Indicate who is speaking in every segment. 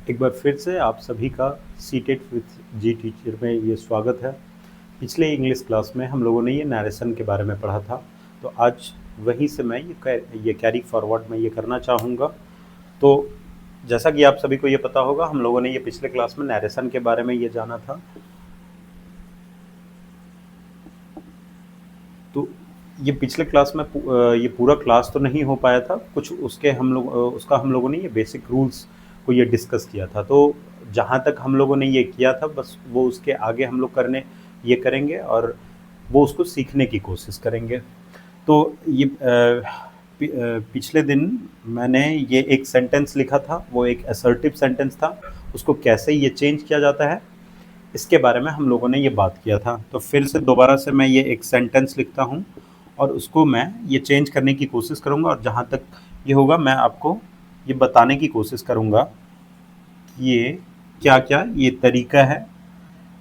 Speaker 1: एक बार फिर से आप सभी का सीटेट विथ जी टीचर में ये स्वागत है। पिछले इंग्लिश क्लास में हम लोगों ने ये नरेशन के बारे में पढ़ा था, तो आज वहीं से मैं ये कैरी फॉरवर्ड में ये करना चाहूँगा। तो जैसा कि आप सभी को ये पता होगा, हम लोगों ने ये पिछले क्लास में नरेशन के बारे में ये जाना था। तो ये पिछले क्लास में ये पूरा क्लास तो नहीं हो पाया था, कुछ उसके उसका हम लोगों ने ये बेसिक रूल्स को ये डिस्कस किया था। तो जहाँ तक हम लोगों ने ये किया था, बस वो उसके आगे हम लोग ये करेंगे और वो उसको सीखने की कोशिश करेंगे। तो ये पिछले दिन मैंने ये एक सेंटेंस लिखा था, वो एक असर्टिव सेंटेंस था। उसको कैसे ये चेंज किया जाता है, इसके बारे में हम लोगों ने ये बात किया था। तो फिर से दोबारा से मैं ये एक सेंटेंस लिखता हूँ और उसको मैं ये चेंज करने की कोशिश करूँगा, और जहाँ तक ये होगा मैं आपको ये बताने की कोशिश करूँगा कि ये क्या क्या ये तरीका है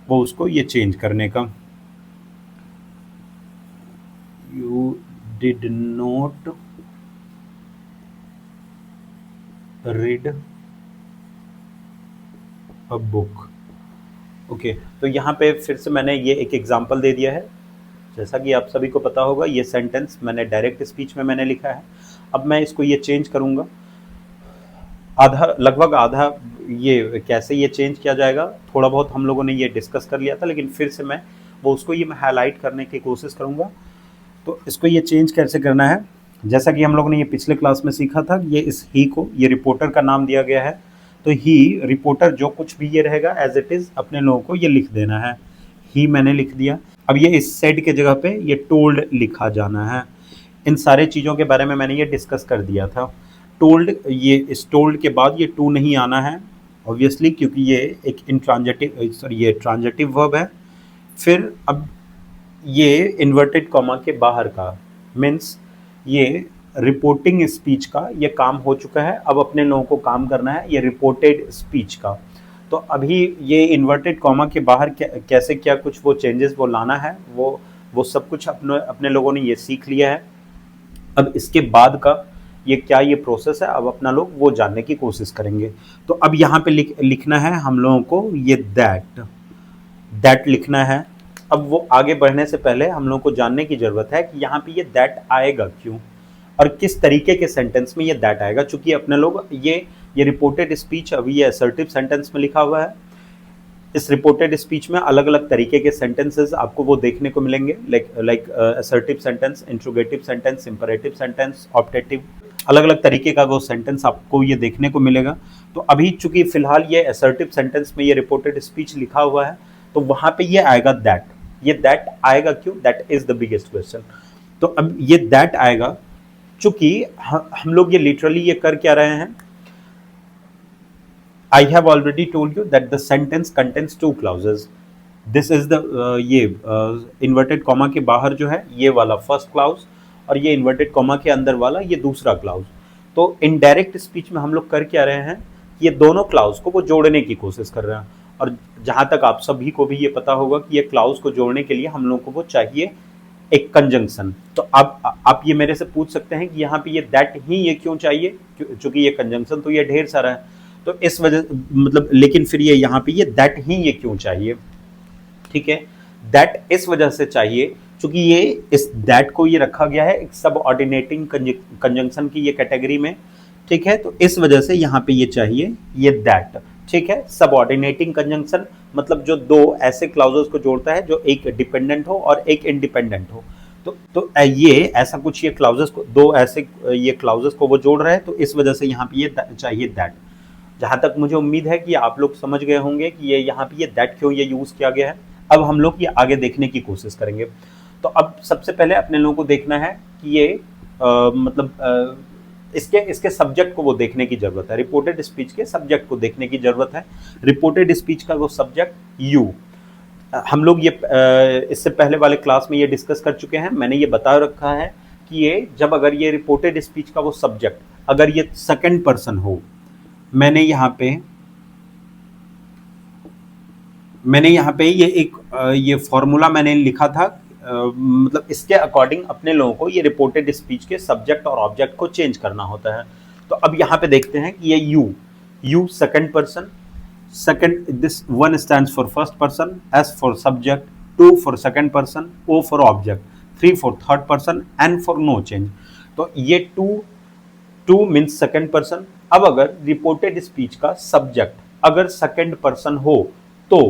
Speaker 1: वो उसको ये चेंज करने का। You did not read a book. Okay, तो यहाँ पे फिर से मैंने ये एक एग्जांपल दे दिया है। जैसा कि आप सभी को पता होगा, ये सेंटेंस मैंने डायरेक्ट स्पीच में मैंने लिखा है। अब मैं इसको ये चेंज करूँगा, लगभग आधा ये कैसे ये चेंज किया जाएगा थोड़ा बहुत हम लोगों ने ये डिस्कस कर लिया था, लेकिन फिर से मैं उसको ये मैं हाईलाइट करने की कोशिश करूँगा। तो इसको ये चेंज कैसे करना है, जैसा कि हम लोगों ने ये पिछले क्लास में सीखा था, ये इस ही को ये रिपोर्टर का नाम दिया गया है। तो ही रिपोर्टर जो कुछ भी ये रहेगा एज इट इज़ अपने लोगों को ये लिख देना है। ही मैंने लिख दिया। अब ये इस सेड के जगह पे ये टोल्ड लिखा जाना है। इन सारे चीज़ों के बारे में मैंने ये डिस्कस कर दिया था। टोल्ड, ये इस टोल्ड के बाद ये टू नहीं आना है ऑब्वियसली, क्योंकि ये एक ये ट्रांजिटिव वर्ब है। फिर अब ये इन्वर्टेड कॉमा के बाहर का मीन्स ये रिपोर्टिंग स्पीच का ये काम हो चुका है। अब अपने लोगों को काम करना है ये रिपोर्टेड स्पीच का। तो अभी ये इन्वर्टेड कॉमा के बाहर कैसे क्या कुछ वो चेंजेस वो लाना है, वो सब कुछ अपने लोगों ने ये सीख लिया है। अब इसके बाद का ये क्या ये प्रोसेस है, अब अपना लोग वो जानने की कोशिश करेंगे। तो अब यहाँ पे लिखना है हम लोगों को ये दैट लिखना है। अब वो आगे बढ़ने से पहले हम लोगों को जानने की ज़रूरत है कि यहाँ पे ये दैट आएगा क्यों और किस तरीके के सेंटेंस में ये दैट आएगा। चूंकि अपने लोग ये रिपोर्टेड स्पीच अभी ये असर्टिव सेंटेंस में लिखा हुआ है। इस रिपोर्टेड स्पीच में अलग अलग तरीके के सेंटेंसेस आपको वो देखने को मिलेंगे, like assertive sentence, interrogative sentence, imperative sentence, optative, अलग अलग तरीके का वो सेंटेंस आपको ये देखने को मिलेगा। तो अभी चूंकि फिलहाल ये असर्टिव सेंटेंस में ये रिपोर्टेड स्पीच लिखा हुआ है, तो वहां पे ये आएगा दैट। ये दैट आएगा क्यों, that is the biggest question. तो अब ये दैट आएगा चूंकि हम लोग ये लिटरली ये कर क्या रहे हैं। I have already told you that the sentence contains two clauses. This is the ये inverted comma के बाहर जो है ये वाला फर्स्ट क्लाउज, और ये इन्वर्टेड कॉमा के अंदर वाला ये दूसरा क्लाउज। तो इनडायरेक्ट स्पीच में हम लोग कर क्या रहे हैं, ये दोनों क्लाउज को वो जोड़ने की कोशिश कर रहे हैं। और जहाँ तक आप सभी को भी ये पता होगा कि ये क्लाउज को जोड़ने के लिए हम लोग को वो चाहिए एक कंजंक्शन। तो आप ये मेरे से पूछ सकते हैं कि यहाँ पे ये दैट ही ये क्यों चाहिए, क्योंकि ये कंजंक्शन तो ये ढेर सारा है। तो इस वजह मतलब, लेकिन फिर ये यहाँ पे ये दैट ही ये क्यों चाहिए, ठीक है। दैट इस वजह से चाहिए क्योंकि ये इस दैट को ये रखा गया है एक सब ऑर्डिनेटिंग कंजंक्शन की ये कैटेगरी में, ठीक है। तो इस वजह से यहाँ पे ये चाहिए ये दैट, ठीक है। सब ऑर्डिनेटिंग कंजंक्शन मतलब जो दो ऐसे क्लाउजेस को जोड़ता है जो एक डिपेंडेंट हो और एक इंडिपेंडेंट हो। तो ये ऐसा कुछ ये क्लाउजेस को दो ऐसे ये क्लाउजेस को वो जोड़ रहा है, तो इस वजह से यहाँ पे ये चाहिए दैट। जहाँ तक मुझे उम्मीद है कि आप लोग समझ गए होंगे कि ये यहाँ पे ये दैट क्यों ये यूज़ किया गया है। अब हम लोग ये आगे देखने की कोशिश करेंगे। तो अब सबसे पहले अपने लोगों को देखना है कि ये इसके सब्जेक्ट को वो देखने की ज़रूरत है। रिपोर्टेड स्पीच के सब्जेक्ट को देखने की ज़रूरत है। रिपोर्टेड स्पीच का वो सब्जेक्ट यू, हम लोग ये इससे पहले वाले क्लास में ये डिस्कस कर चुके हैं। मैंने ये बता रखा है कि ये जब अगर ये रिपोर्टेड स्पीच का वो सब्जेक्ट अगर ये सेकंड पर्सन हो, मैंने यहाँ पे ये एक ये फॉर्मूला मैंने लिखा था, मतलब इसके अकॉर्डिंग अपने लोगों को ये रिपोर्टेड स्पीच के सब्जेक्ट और ऑब्जेक्ट को चेंज करना होता है। तो अब यहाँ पे देखते हैं कि ये you second person, second this one stands for first person, S for subject, 2 for second person, O for object, 3 for third person, N for no change. तो ये टू मीन्स सेकंड पर्सन। अब अगर रिपोर्टेड स्पीच का subject अगर second person हो तो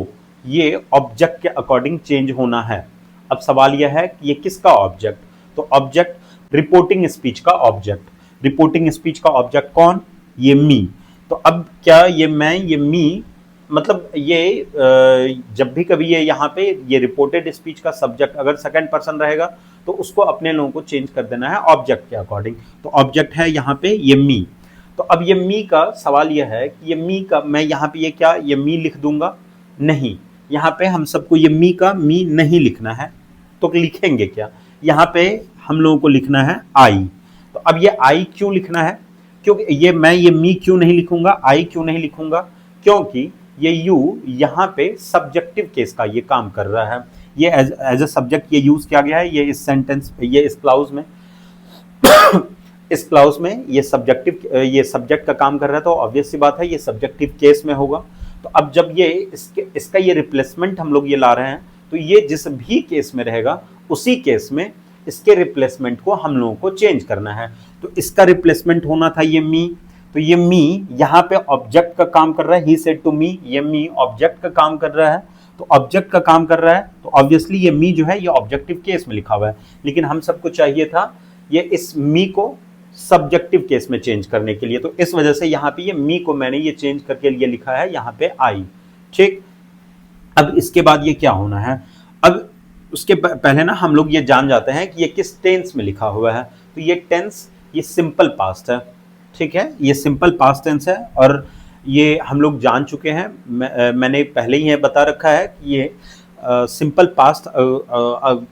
Speaker 1: ये object के अकॉर्डिंग चेंज होना है। अब सवाल यह है कि ये किसका ऑब्जेक्ट, तो ऑब्जेक्ट रिपोर्टिंग स्पीच का ऑब्जेक्ट, रिपोर्टिंग स्पीच का ऑब्जेक्ट कौन, ये मी। तो अब क्या ये मैं, ये मी, मतलब ये जब भी कभी ये यहाँ पे ये रिपोर्टेड स्पीच का सब्जेक्ट अगर सेकंड पर्सन रहेगा तो उसको अपने लोगों को चेंज कर देना है ऑब्जेक्ट के अकॉर्डिंग। तो ऑब्जेक्ट है यहाँ पे ये मी। तो अब ये मी का सवाल यह है कि ये मी का मैं यहाँ पे ये क्या ये मी लिख दूंगा, नहीं, यहाँ पे हम सबको ये मी का मी नहीं लिखना है। तो लिखेंगे क्या, यहाँ पे हम लोगों को लिखना है आई। तो अब ये आई क्यों लिखना है, क्योंकि ये मी क्यों नहीं लिखूंगा, आई क्यों नहीं लिखूंगा, क्योंकि ये यू यहाँ पे सब्जेक्टिव केस का ये काम कर रहा है। ये एज अ सब्जेक्ट ये यूज किया गया है, ये इस सेंटेंस ये इस क्लाउज में इस क्लाउज में ये सब्जेक्ट का काम कर रहा है। तो ऑब्वियस सी बात है ये सब्जेक्टिव केस में होगा। तो अब जब ये इसका ये रिप्लेसमेंट हम लोग ये ला रहे हैं तो ये जिस भी केस में रहेगा उसी केस में इसके रिप्लेसमेंट को हम लोगों को चेंज करना है। तो इसका रिप्लेसमेंट होना था ये मी, तो ये मी यहाँ पे ऑब्जेक्ट का काम कर रहा है, ही सेड टू मी, ये मी ऑब्जेक्ट का काम कर रहा है। तो ऑब्जेक्ट का काम कर रहा है तो ऑब्वियसली ये मी जो है ये ऑब्जेक्टिव केस में लिखा हुआ है, लेकिन हम सबको चाहिए था ये इस मी को सब्जेक्टिव केस में चेंज करने के लिए। तो इस वजह से यहाँ पे ये मी को मैंने ये चेंज करके लिए लिखा है यहाँ पे आई। ठीक, अब इसके बाद ये क्या होना है, अब उसके पहले ना हम लोग ये जान जाते हैं कि ये किस टेंस में लिखा हुआ है। तो ये टेंस ये सिंपल पास्ट है, ठीक है, ये सिंपल पास्ट टेंस है और ये हम लोग जान चुके हैं। मैंने पहले ही बता रखा है कि ये सिंपल पास्ट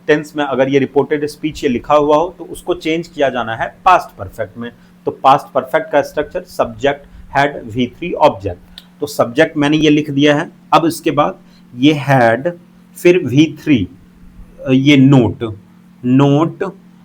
Speaker 1: टेंस में अगर ये रिपोर्टेड स्पीच ये लिखा हुआ हो तो उसको चेंज किया जाना है पास्ट परफेक्ट में। तो पास्ट परफेक्ट का structure subject had V3 object, तो सब्जेक्ट मैंने ये लिख दिया है। अब इसके बाद ये हैड, फिर V3 ये नोट,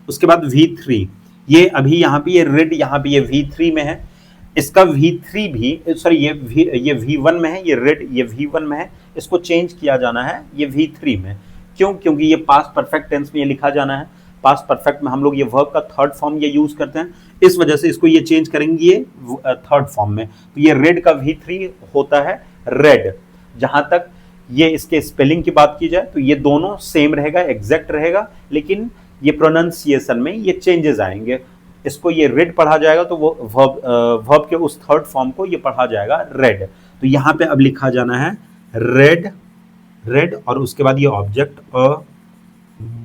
Speaker 1: उसके बाद V3 ये अभी यहाँ पे ये रेड यहाँ पे ये V3 में है, इसका V3 भी सॉरी ये V1 में है, ये रेड ये V1 में है, इसको चेंज किया जाना है ये V3 में। क्यों, क्योंकि ये पास्ट परफेक्ट टेंस में ये लिखा जाना है। पास्ट परफेक्ट में हम लोग ये वर्ब का थर्ड फॉर्म ये यूज करते हैं, इस वजह से इसको ये चेंज करेंगे ये थर्ड फॉर्म में। तो ये रेड का V3 होता है रेड। जहां तक ये इसके स्पेलिंग की बात की जाए तो ये दोनों सेम रहेगा, एग्जैक्ट रहेगा, लेकिन ये प्रोनाउंसिएशन में ये चेंजेस आएंगे। इसको ये रेड पढ़ा जाएगा तो वो वर्ब के उस थर्ड फॉर्म को ये पढ़ा जाएगा रेड। तो यहाँ पे अब लिखा जाना है रेड और उसके बाद ये object a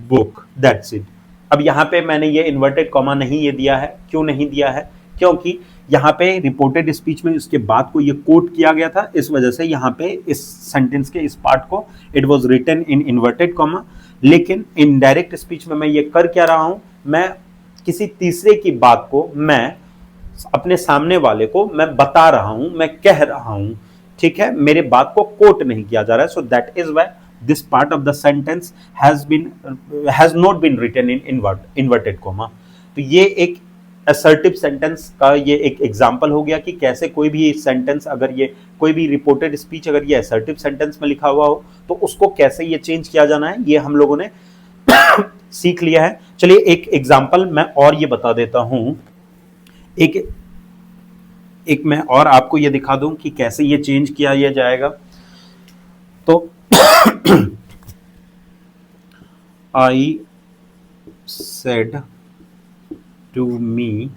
Speaker 1: book, that's it. अब यहाँ पे मैंने ये इन्वर्टेड कॉमा नहीं ये दिया है, क्यों नहीं दिया है, क्योंकि यहाँ पे रिपोर्टेड स्पीच में उसके बाद को ये कोट किया गया था, इस वजह से यहाँ पे इस सेंटेंस के इस पार्ट को it was written in inverted comma. लेकिन इन डायरेक्ट स्पीच में मैं ये कर क्या रहा हूँ, मैं किसी तीसरे की बात को मैं अपने सामने वाले को मैं बता रहा हूँ, मैं कह रहा हूँ, ठीक है, मेरे बात को कोट नहीं किया जा रहा है। So that is why this part of the sentence has not been written in inverted comma. तो ये एक असर्टिव सेंटेंस का ये एक एग्जाम्पल हो गया कि कैसे कोई भी सेंटेंस अगर ये कोई भी रिपोर्टेड स्पीच अगर ये असर्टिव सेंटेंस में लिखा हुआ हो तो उसको कैसे ये चेंज किया जाना है, ये हम लोगों ने सीख लिया है। चलिए एक एग्जाम्पल मैं और ये बता देता हूं, एक मैं और आपको ये दिखा दूं कि कैसे ये चेंज किया ये जाएगा। तो I said to me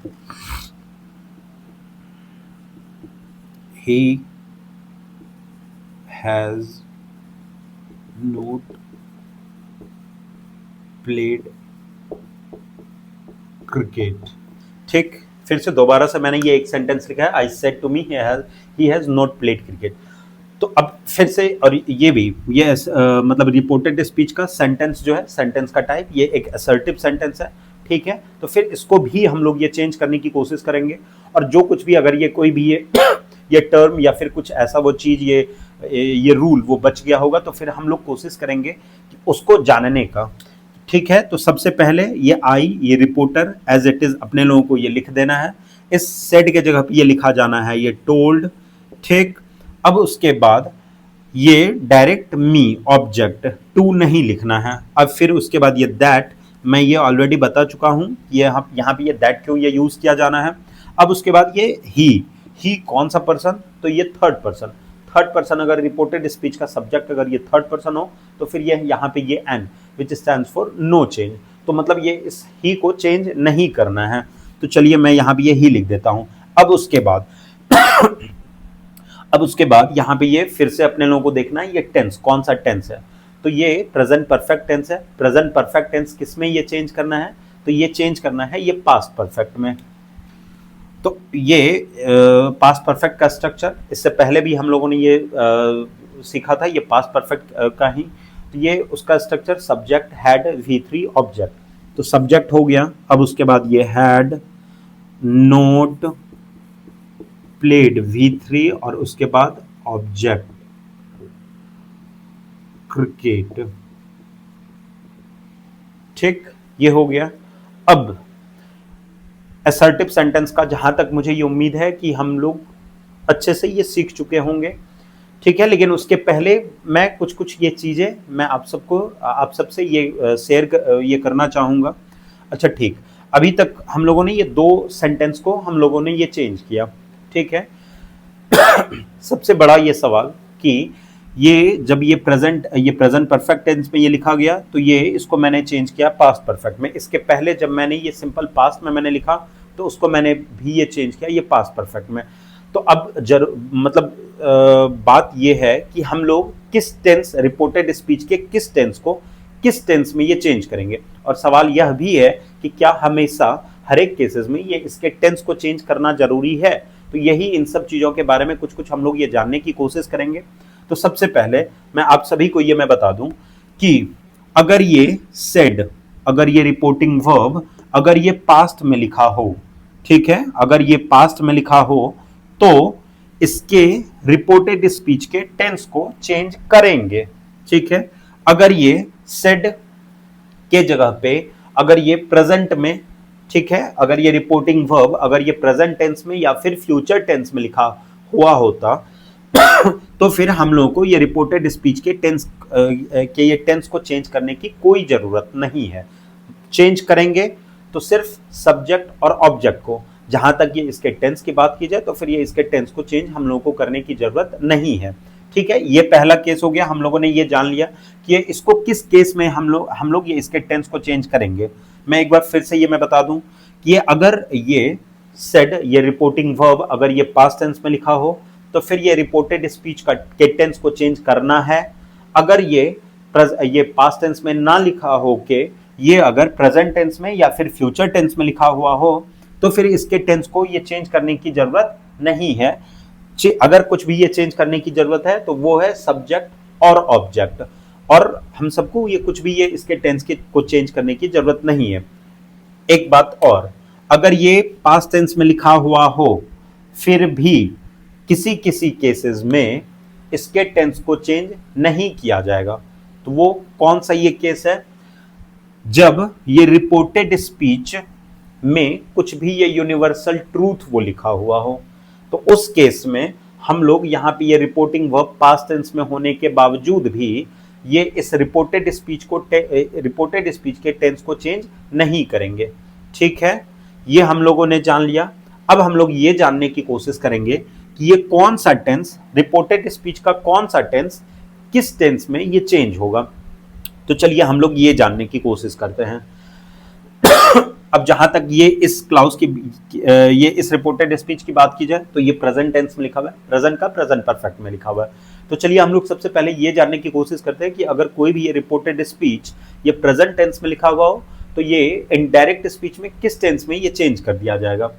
Speaker 1: he has not played cricket। ठीक, फिर से दोबारा से मैंने ये एक सेंटेंस लिखा है, I said to me he has not played cricket। तो अब फिर से, और ये भी ये मतलब रिपोर्टेड स्पीच का सेंटेंस जो है, सेंटेंस का टाइप ये एक असर्टिव सेंटेंस है, ठीक है। तो फिर इसको भी हम लोग ये चेंज करने की कोशिश करेंगे और जो कुछ भी अगर ये कोई भी ये टर्म या फिर कुछ ऐसा वो चीज़ ये रूल वो बच गया होगा तो फिर हम लोग कोशिश करेंगे कि उसको जानने का, ठीक है। तो सबसे पहले ये आई ये रिपोर्टर एज इट इज़ अपने लोगों को ये लिख देना है। इस सेड के जगह पे ये लिखा जाना है ये टोल्ड, ठीक। अब उसके बाद ये डायरेक्ट मी ऑब्जेक्ट टू नहीं लिखना है। अब फिर उसके बाद ये दैट, मैं ये ऑलरेडी बता चुका हूं, ये यहाँ पे ये दैट क्यों ये यूज किया जाना है। अब उसके बाद ये ही कौन सा पर्सन, तो ये थर्ड पर्सन। थर्ड पर्सन अगर रिपोर्टेड स्पीच का सब्जेक्ट अगर ये थर्ड पर्सन हो तो फिर ये यहाँ पे ये n which stands for no change, तो मतलब ये इस ही को चेंज नहीं करना है। तो चलिए मैं यहाँ पे ये ही लिख देता हूँ। अब उसके बाद अब उसके बाद यहाँ पे ये फिर से अपने लोगों को देखना है ये टेंस कौन सा टेंस है। तो ये प्रेजेंट परफेक्ट टेंस है। प्रेजेंट परफेक्ट टेंस किस में ये चेंज करना है, तो ये चेंज करना है ये पास्ट परफेक्ट में। तो ये पास्ट परफेक्ट का स्ट्रक्चर इससे पहले भी हम लोगों ने ये सीखा था, ये पास्ट परफेक्ट का ही। तो ये उसका structure subject had V3 object, तो सब्जेक्ट हो गया। अब उसके बाद ये हैड नोट प्लेड V3 और उसके बाद ऑब्जेक्ट क्रिकेट। ठीक, ये हो गया। अब असर्टिव सेंटेंस का जहां तक मुझे ये उम्मीद है कि हम लोग अच्छे से ये सीख चुके होंगे, ठीक है। लेकिन उसके पहले मैं कुछ ये चीजें मैं आप सबसे ये शेयर ये करना चाहूंगा। अच्छा ठीक, अभी तक हम लोगों ने ये दो सेंटेंस को हम लोगों ने ये चेंज किया, ठीक है। सबसे बड़ा ये सवाल कि ये जब ये प्रेजेंट परफेक्ट टेंस में ये लिखा गया तो ये इसको मैंने चेंज किया पास्ट परफेक्ट में। इसके पहले जब मैंने ये सिंपल पास्ट में मैंने लिखा तो उसको मैंने भी ये चेंज किया ये पास्ट परफेक्ट में। तो अब बात ये है कि हम लोग किस टेंस, रिपोर्टेड स्पीच के किस टेंस को किस टेंस में ये चेंज करेंगे। और सवाल यह भी है कि क्या हमेशा हर एक केसेस में ये इसके टेंस को चेंज करना जरूरी है। तो यही इन सब चीजों के बारे में कुछ हम लोग ये जानने की कोशिश करेंगे। तो सबसे पहले मैं आप सभी को ये मैं बता दूं कि अगर ये सेड, अगर ये रिपोर्टिंग वर्ब अगर ये पास्ट में लिखा हो, ठीक है, अगर ये पास्ट में लिखा हो तो इसके रिपोर्टेड स्पीच के टेंस को चेंज करेंगे, ठीक है। अगर ये सेड के जगह पे अगर ये प्रेजेंट में, ठीक है, अगर ये रिपोर्टिंग वर्ब अगर ये प्रेजेंट टेंस में या फिर फ्यूचर टेंस में लिखा हुआ होता तो फिर हम लोगों को ये रिपोर्टेड स्पीच के ये टेंस को चेंज करने की कोई जरूरत नहीं है। चेंज करेंगे तो सिर्फ सब्जेक्ट और ऑब्जेक्ट को। जहां तक ये इसके टेंस की बात की जाए तो फिर ये इसके टेंस को चेंज हम लोगों को करने की जरूरत नहीं है, ठीक है। ये पहला केस हो गया, हम लोगों ने ये जान लिया कि ये इसको किस केस में हम लोग ये इसके टेंस को चेंज करेंगे। मैं एक बार फिर से ये मैं बता दूं कि अगर ये सेड ये रिपोर्टिंग वर्ब अगर ये पास्ट टेंस में लिखा हो तो फिर ये रिपोर्टेड स्पीच का के टेंस को चेंज करना है। अगर ये पास्ट टेंस में ना लिखा हो के ये अगर प्रेजेंट टेंस में या फिर फ्यूचर टेंस में लिखा हुआ हो तो फिर इसके टेंस को ये चेंज करने की जरूरत नहीं है। अगर कुछ भी ये चेंज करने की जरूरत है तो वो है सब्जेक्ट और ऑब्जेक्ट, और हम सबको ये कुछ भी ये इसके टेंस को चेंज करने की जरूरत नहीं है। एक बात और, अगर ये पास्ट टेंस में लिखा हुआ हो फिर भी किसी केसेस में इसके टेंस को चेंज नहीं किया जाएगा। तो वो कौन सा ये केस है, जब ये रिपोर्टेड स्पीच में कुछ भी ये यूनिवर्सल ट्रूथ वो लिखा हुआ हो। तो उस केस में हम लोग यहाँ पे ये रिपोर्टिंग वर्ब पास्ट टेंस में होने के बावजूद भी ये इस रिपोर्टेड स्पीच के टेंस को चेंज नहीं करेंगे, ठीक है। ये हम लोगों ने जान लिया। अब हम लोग ये जानने की कोशिश करेंगे कि ये कौन सा टेंस, रिपोर्टेड स्पीच का कौन सा टेंस किस टेंस में ये चेंज होगा। तो चलिए हम लोग ये जानने की कोशिश करते हैं। अब जहां तक ये इस क्लाउज की ये इस रिपोर्टेड स्पीच की बात की जाए तो ये प्रेजेंट टेंस में लिखा हुआ है, प्रेजेंट का प्रेजेंट परफेक्ट में लिखा हुआ है। तो चलिए हम लोग सबसे पहले ये जानने की कोशिश करते हैं कि अगर कोई भी ये रिपोर्टेड स्पीच ये प्रेजेंट टेंस में लिखा हुआ हो तो ये इनडायरेक्ट स्पीच में किस टेंस में ये चेंज कर दिया जाएगा।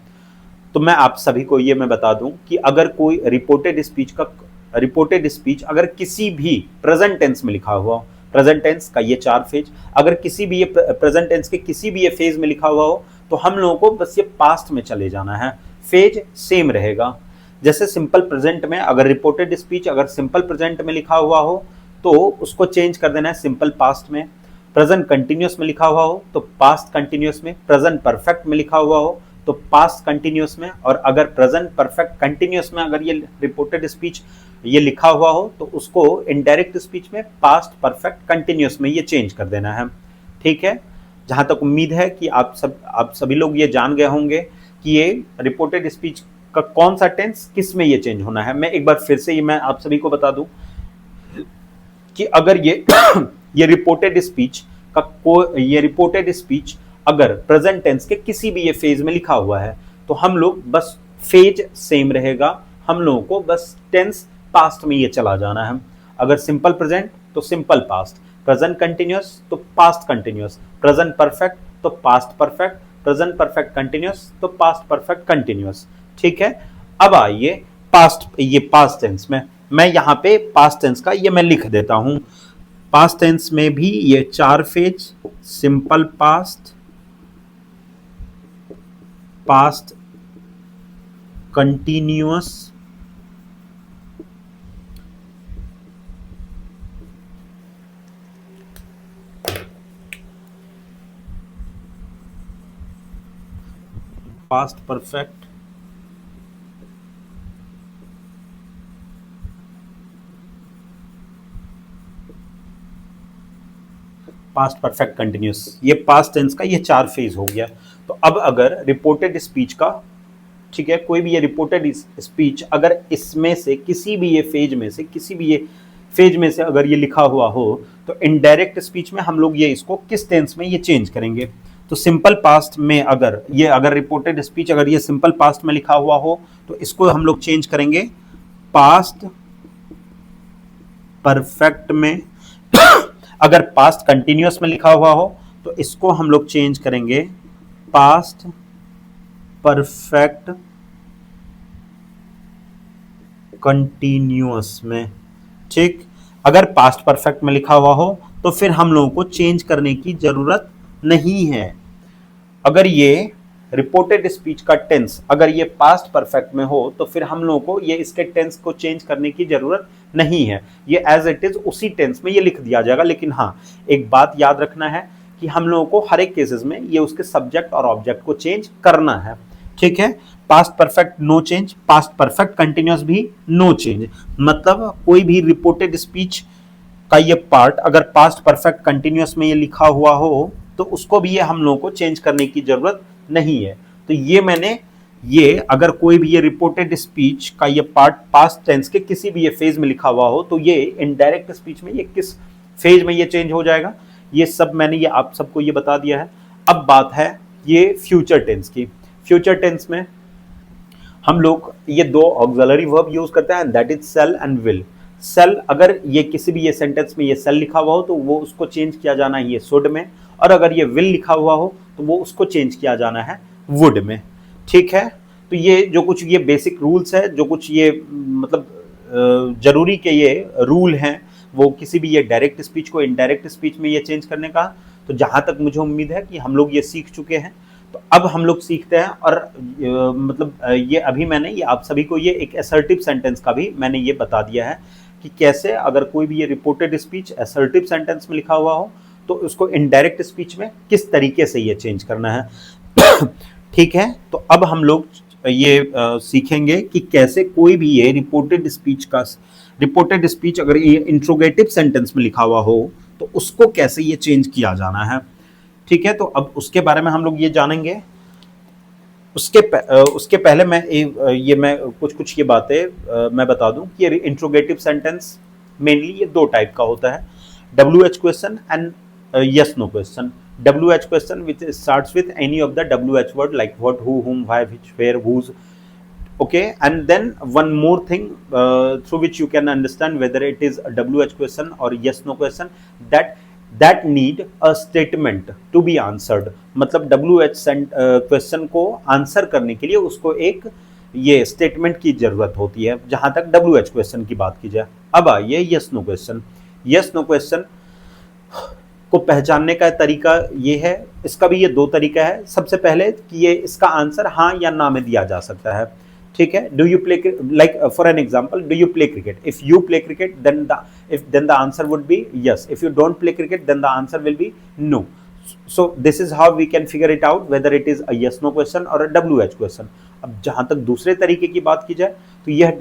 Speaker 1: तो मैं आप सभी को ये मैं बता दूं कि अगर कोई रिपोर्टेड स्पीच अगर किसी भी प्रेजेंट टेंस में लिखा हुआ हो, प्रेजेंट टेंस का ये 4 फेज, अगर किसी भी ये प्रेजेंट टेंस के किसी भी ये फेज में लिखा हुआ हो तो हम लोगों को बस ये पास्ट में चले जाना है, फेज सेम रहेगा। जैसे सिंपल प्रेजेंट में अगर रिपोर्टेड स्पीच अगर सिंपल प्रेजेंट में लिखा हुआ हो तो उसको चेंज कर देना है सिंपल पास्ट में। प्रेजेंट कंटिन्यूअस में लिखा हुआ हो तो पास्ट कंटिन्यूअस में, प्रेजेंट परफेक्ट में लिखा हुआ हो तो पास्ट कंटिन्यूअस में, और अगर प्रेजेंट परफेक्ट कंटिन्यूअस में अगर ये रिपोर्टेड स्पीच ये लिखा हुआ हो तो उसको इनडायरेक्ट स्पीच में पास्ट परफेक्ट कंटिन्यूअस में ये चेंज कर देना है। ठीक है, जहां तक उम्मीद है कि आप सभी लोग ये जान गए होंगे कि ये रिपोर्टेड स्पीच का कौन सा टेंस किस में ये चेंज होना है। मैं एक बार फिर से ये मैं आप सभी को बता दूं कि अगर ये ये रिपोर्टेड स्पीच ये रिपोर्टेड स्पीच अगर प्रेजेंट टेंस के किसी भी ये फेज में लिखा हुआ है तो हम लोग बस फेज सेम रहेगा, हम लोगों को बस टेंस पास्ट में ये चला जाना है। अगर सिंपल प्रेजेंट तो सिंपल पास्ट, प्रेजेंट कंटिन्यूअस तो पास्ट कंटिन्यूअस, प्रेजेंट परफेक्ट तो past perfect, present perfect continuous तो पास्ट परफेक्ट कंटिन्यूअस। ठीक है, अब आइए पास्ट टेंस में, मैं यहाँ पे पास्ट टेंस का ये मैं लिख देता हूं। पास्ट टेंस में भी ये 4 phase, simple past, past continuous, past perfect, past perfect continuous, ये पास्ट टेंस का ये 4 फेज हो गया। तो अब अगर रिपोर्टेड स्पीच का, ठीक है, कोई भी ये रिपोर्टेड स्पीच अगर इसमें से किसी भी ये फेज में से अगर ये लिखा हुआ हो तो इनडायरेक्ट स्पीच में हम लोग ये इसको किस टेंस में ये चेंज करेंगे। तो सिंपल पास्ट में अगर रिपोर्टेड स्पीच अगर ये सिंपल पास्ट में लिखा हुआ हो तो इसको हम लोग चेंज करेंगे पास्ट परफेक्ट में। अगर पास्ट कंटिन्यूअस में लिखा हुआ हो तो इसको हम लोग चेंज करेंगे पास्ट परफेक्ट कंटिन्यूअस में। ठीक, अगर पास्ट परफेक्ट में लिखा हुआ हो तो फिर हम लोगों को चेंज करने की जरूरत नहीं है। अगर ये रिपोर्टेड स्पीच का टेंस अगर ये पास्ट परफेक्ट में हो तो फिर हम लोगों को ये इसके टेंस को चेंज करने की जरूरत नहीं है, ये एज इट इज उसी टेंस में ये लिख दिया जाएगा। लेकिन हाँ, एक बात याद रखना है कि हम लोगों को हर एक केसेस में ये उसके सब्जेक्ट और ऑब्जेक्ट को चेंज करना है। ठीक है, past perfect no change, past perfect continuous भी नो चेंज। मतलब कोई भी रिपोर्टेड स्पीच का ये पार्ट अगर पास्ट परफेक्ट कंटिन्यूअस में ये लिखा हुआ हो तो उसको भी ये हम लोगों को चेंज करने की जरूरत नहीं है। तो ये अगर कोई भी ये रिपोर्टेड स्पीच का ये पार्ट पास्ट टेंस के किसी भी ये फेज में लिखा हुआ हो तो ये इनडायरेक्ट स्पीच में ये किस फेज में ये चेंज हो जाएगा, ये सब मैंने ये आप सबको ये बता दिया है। अब बात है ये फ्यूचर टेंस की। फ्यूचर टेंस में हम लोग ये 2 ऑक्सिलरी वर्ब यूज करते हैं, that is sell and will. Sell अगर ये किसी भी ये सेंटेंस में ये सेल लिखा हुआ हो तो वो उसको चेंज किया जाना है ये शुड में, और अगर ये विल लिखा हुआ हो तो वो उसको चेंज किया जाना है वुड में। ठीक है, तो ये जो कुछ ये बेसिक रूल्स है, जो कुछ ये मतलब जरूरी के ये रूल हैं वो किसी भी ये डायरेक्ट स्पीच को इनडायरेक्ट स्पीच में ये चेंज करने का, तो जहां तक मुझे उम्मीद है कि हम लोग ये सीख चुके हैं। तो अब हम लोग सीखते हैं, और ये अभी मैंने ये आप सभी को ये एक असर्टिव सेंटेंस का भी मैंने ये बता दिया है कि कैसे अगर कोई भी ये रिपोर्टेड स्पीच असर्टिव सेंटेंस में लिखा हुआ हो तो उसको इनडायरेक्ट स्पीच में किस तरीके से ये चेंज करना है। ठीक है, तो अब हम लोग ये सीखेंगे कि कैसे कोई भी ये रिपोर्टेड स्पीच अगर ये इंट्रोगेटिव सेंटेंस में लिखा हुआ हो तो उसको कैसे ये चेंज किया जाना है। ठीक है, तो अब उसके बारे में हम लोग ये जानेंगे। उसके पहले मैं कुछ ये बातें मैं बता दूं कि ये इंट्रोगेटिव सेंटेंस मेनली ये 2 टाइप का होता है, WH question and yes no question। WH question which starts with any of the WH word like what, who, whom, why, which, where, whose, okay, and then one more thing through which you can understand whether it is a WH question or yes no question, that need a statement to be answered। मतलब WH question को answer करने के लिए उसको एक ये statement की जरूरत होती है, जहां तक WH क्वेश्चन की बात की जाए। अब आइए yes no question। yes no question को पहचानने का तरीका ये है, इसका भी ये 2 तरीका है। सबसे पहले कि ये इसका आंसर हाँ या ना में दिया जा सकता है। ठीक है, do you play, like for an example, do you play cricket? If you play cricket then the answer would be yes, if you don't play cricket then the answer will be no। So this is how we can figure it out whether it is a yes no question or a WH question. अब जहां तक दूसरे तरीके की बात की जाए तो यह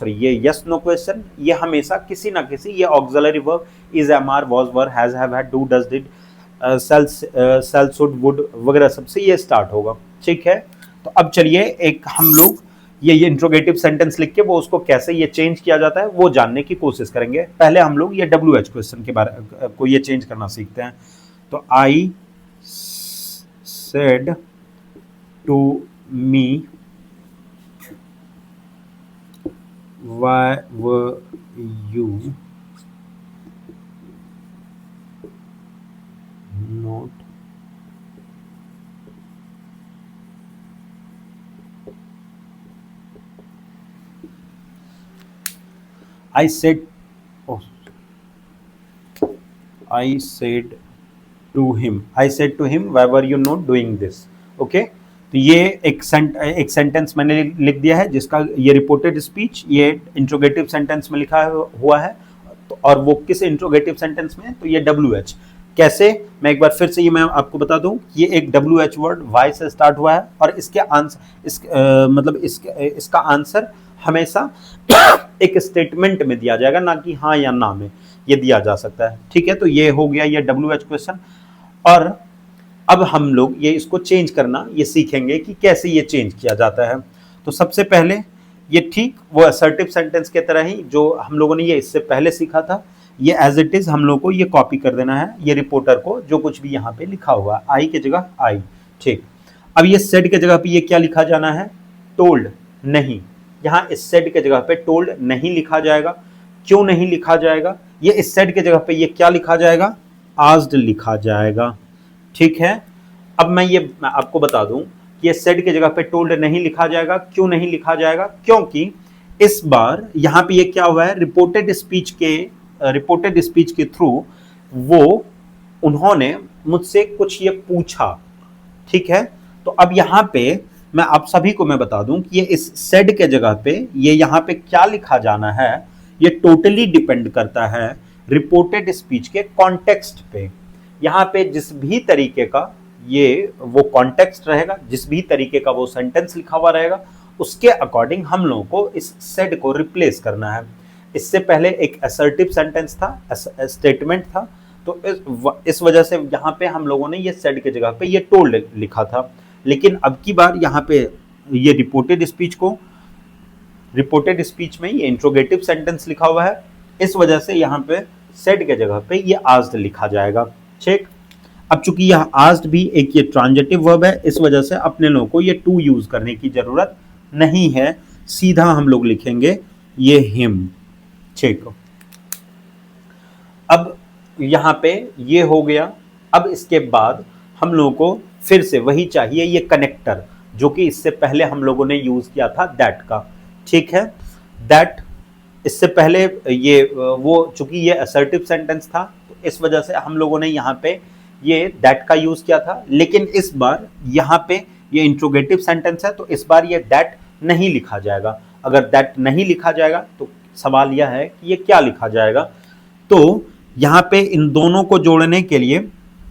Speaker 1: ये yes no question ये हमेशा किसी ना किसी ये auxiliary verb is, am, are, was, were, has, have, had, do, does, did, shall, should, would वगैरह सबसे ये स्टार्ट होगा। ठीक है, तो अब चलिए एक हम लोग ये इंट्रोगेटिव सेंटेंस लिख के वो उसको कैसे ये चेंज किया जाता है वो जानने की कोशिश करेंगे। पहले हम लोग ये WH क्वेश्चन के बारे को ये चेंज करना सीखते हैं। तो I said to me why were you not I said, oh, I said to him, why were you not doing this? Okay, तो ये एक सेंटेंस मैंने लिख दिया है जिसका ये रिपोर्टेड स्पीच ये इंट्रोगेटिव सेंटेंस में लिखा हुआ है। तो और वो किस इंट्रोगेटिव सेंटेंस में? तो ये WH। कैसे? मैं एक बार फिर से ये मैं आपको बता दूं, ये एक WH वर्ड वाई से स्टार्ट हुआ है और इसके आंसर मतलब इसका आंसर हमेशा एक स्टेटमेंट में दिया जाएगा, ना कि हाँ या ना में ये दिया जा सकता है। ठीक है, तो ये हो गया ये WH क्वेश्चन। और अब हम लोग ये इसको चेंज करना ये सीखेंगे कि कैसे ये चेंज किया जाता है। तो सबसे पहले ये ठीक वो असर्टिव सेंटेंस के तरह ही जो हम लोगों ने ये इससे पहले सीखा था, ये एज इट इज हम लोग को ये कॉपी कर देना है ये रिपोर्टर को, जो कुछ भी यहाँ पे लिखा हुआ आई की जगह आई। ठीक, अब ये सेड के जगह पे ये क्या लिखा जाना है? टोल्ड नहीं। यहाँ इस सेड के जगह पे टोल्ड नहीं लिखा जाएगा। क्यों नहीं लिखा जाएगा? ये इस सेड के जगह पे ये क्या लिखा जाएगा? आस्क्ड लिखा जाएगा। ठीक है, अब मैं आपको बता दूं कि ये सेड के जगह पे टोल्ड नहीं लिखा जाएगा। क्यों नहीं लिखा जाएगा? क्योंकि इस बार यहाँ पे ये क्या हुआ है, रिपोर्टेड स्पीच के थ्रू वो उन्होंने मुझसे कुछ ये पूछा। ठीक है, तो अब यहाँ पे मैं आप सभी को मैं बता दूं कि ये इस सेड के जगह पे ये यहाँ पे क्या लिखा जाना है, ये टोटली डिपेंड करता है रिपोर्टेड स्पीच के कॉन्टेक्स्ट पे। यहाँ पे जिस भी तरीके का ये वो कॉन्टेक्स्ट रहेगा, जिस भी तरीके का वो सेंटेंस लिखा हुआ रहेगा, उसके अकॉर्डिंग हम लोगों को इस सेड को रिप्लेस करना है। इससे पहले एक असर्टिव सेंटेंस था, स्टेटमेंट था, तो इस वजह से यहाँ पे हम लोगों ने ये सेड के जगह पे ये टोल्ड लिखा था। लेकिन अब की बार यहाँ पे ये रिपोर्टेड स्पीच में ये इंट्रोगेटिव सेंटेंस लिखा हुआ है, इस वजह से यहाँ पे सेड के जगह पे ये आस्क्ड लिखा जाएगा। ठीक, अब चूंकि यह आस्क्ड भी एक ये ट्रांजिटिव वर्ब है, इस वजह से अपने लोगों को ये टू यूज करने की जरूरत नहीं है, सीधा हम लोग लिखेंगे ये हिम। ठीक, अब यहाँ पे ये हो गया। अब इसके बाद हम लोगों को फिर से वही चाहिए ये कनेक्टर, जो कि इससे पहले हम लोगों ने यूज किया था दैट का। ठीक है, दैट इससे पहले ये वो चूंकि ये असर्टिव सेंटेंस था तो इस वजह से हम लोगों ने यहाँ पे ये दैट का यूज किया था। लेकिन इस बार यहाँ पे ये इंट्रोगेटिव सेंटेंस है तो इस बार ये दैट नहीं लिखा जाएगा। अगर दैट नहीं लिखा जाएगा तो सवाल यह है कि ये क्या लिखा जाएगा। तो यहाँ पे इन दोनों को जोड़ने के लिए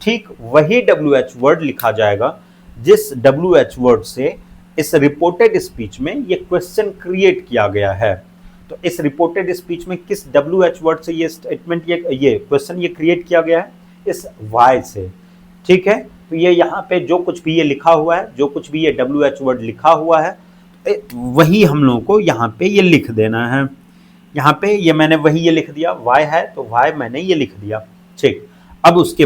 Speaker 1: ठीक वही WH वर्ड लिखा जाएगा जिस WH वर्ड से इस रिपोर्टेड स्पीच में ये क्वेश्चन क्रिएट किया गया है। तो इस रिपोर्टेड स्पीच में किस WH वर्ड से ये स्टेटमेंट ये क्वेश्चन ये क्रिएट किया गया है? इस वाई से। ठीक है, तो ये यहाँ पे जो कुछ भी ये लिखा हुआ है, जो कुछ भी ये WH वर्ड लिखा हुआ है, वही हम लोगों को यहाँ पे ये लिख देना है। यहाँ पे ये मैंने वही ये लिख दिया, वाई है तो वाई मैंने ये लिख दिया। ठीक, अब उसके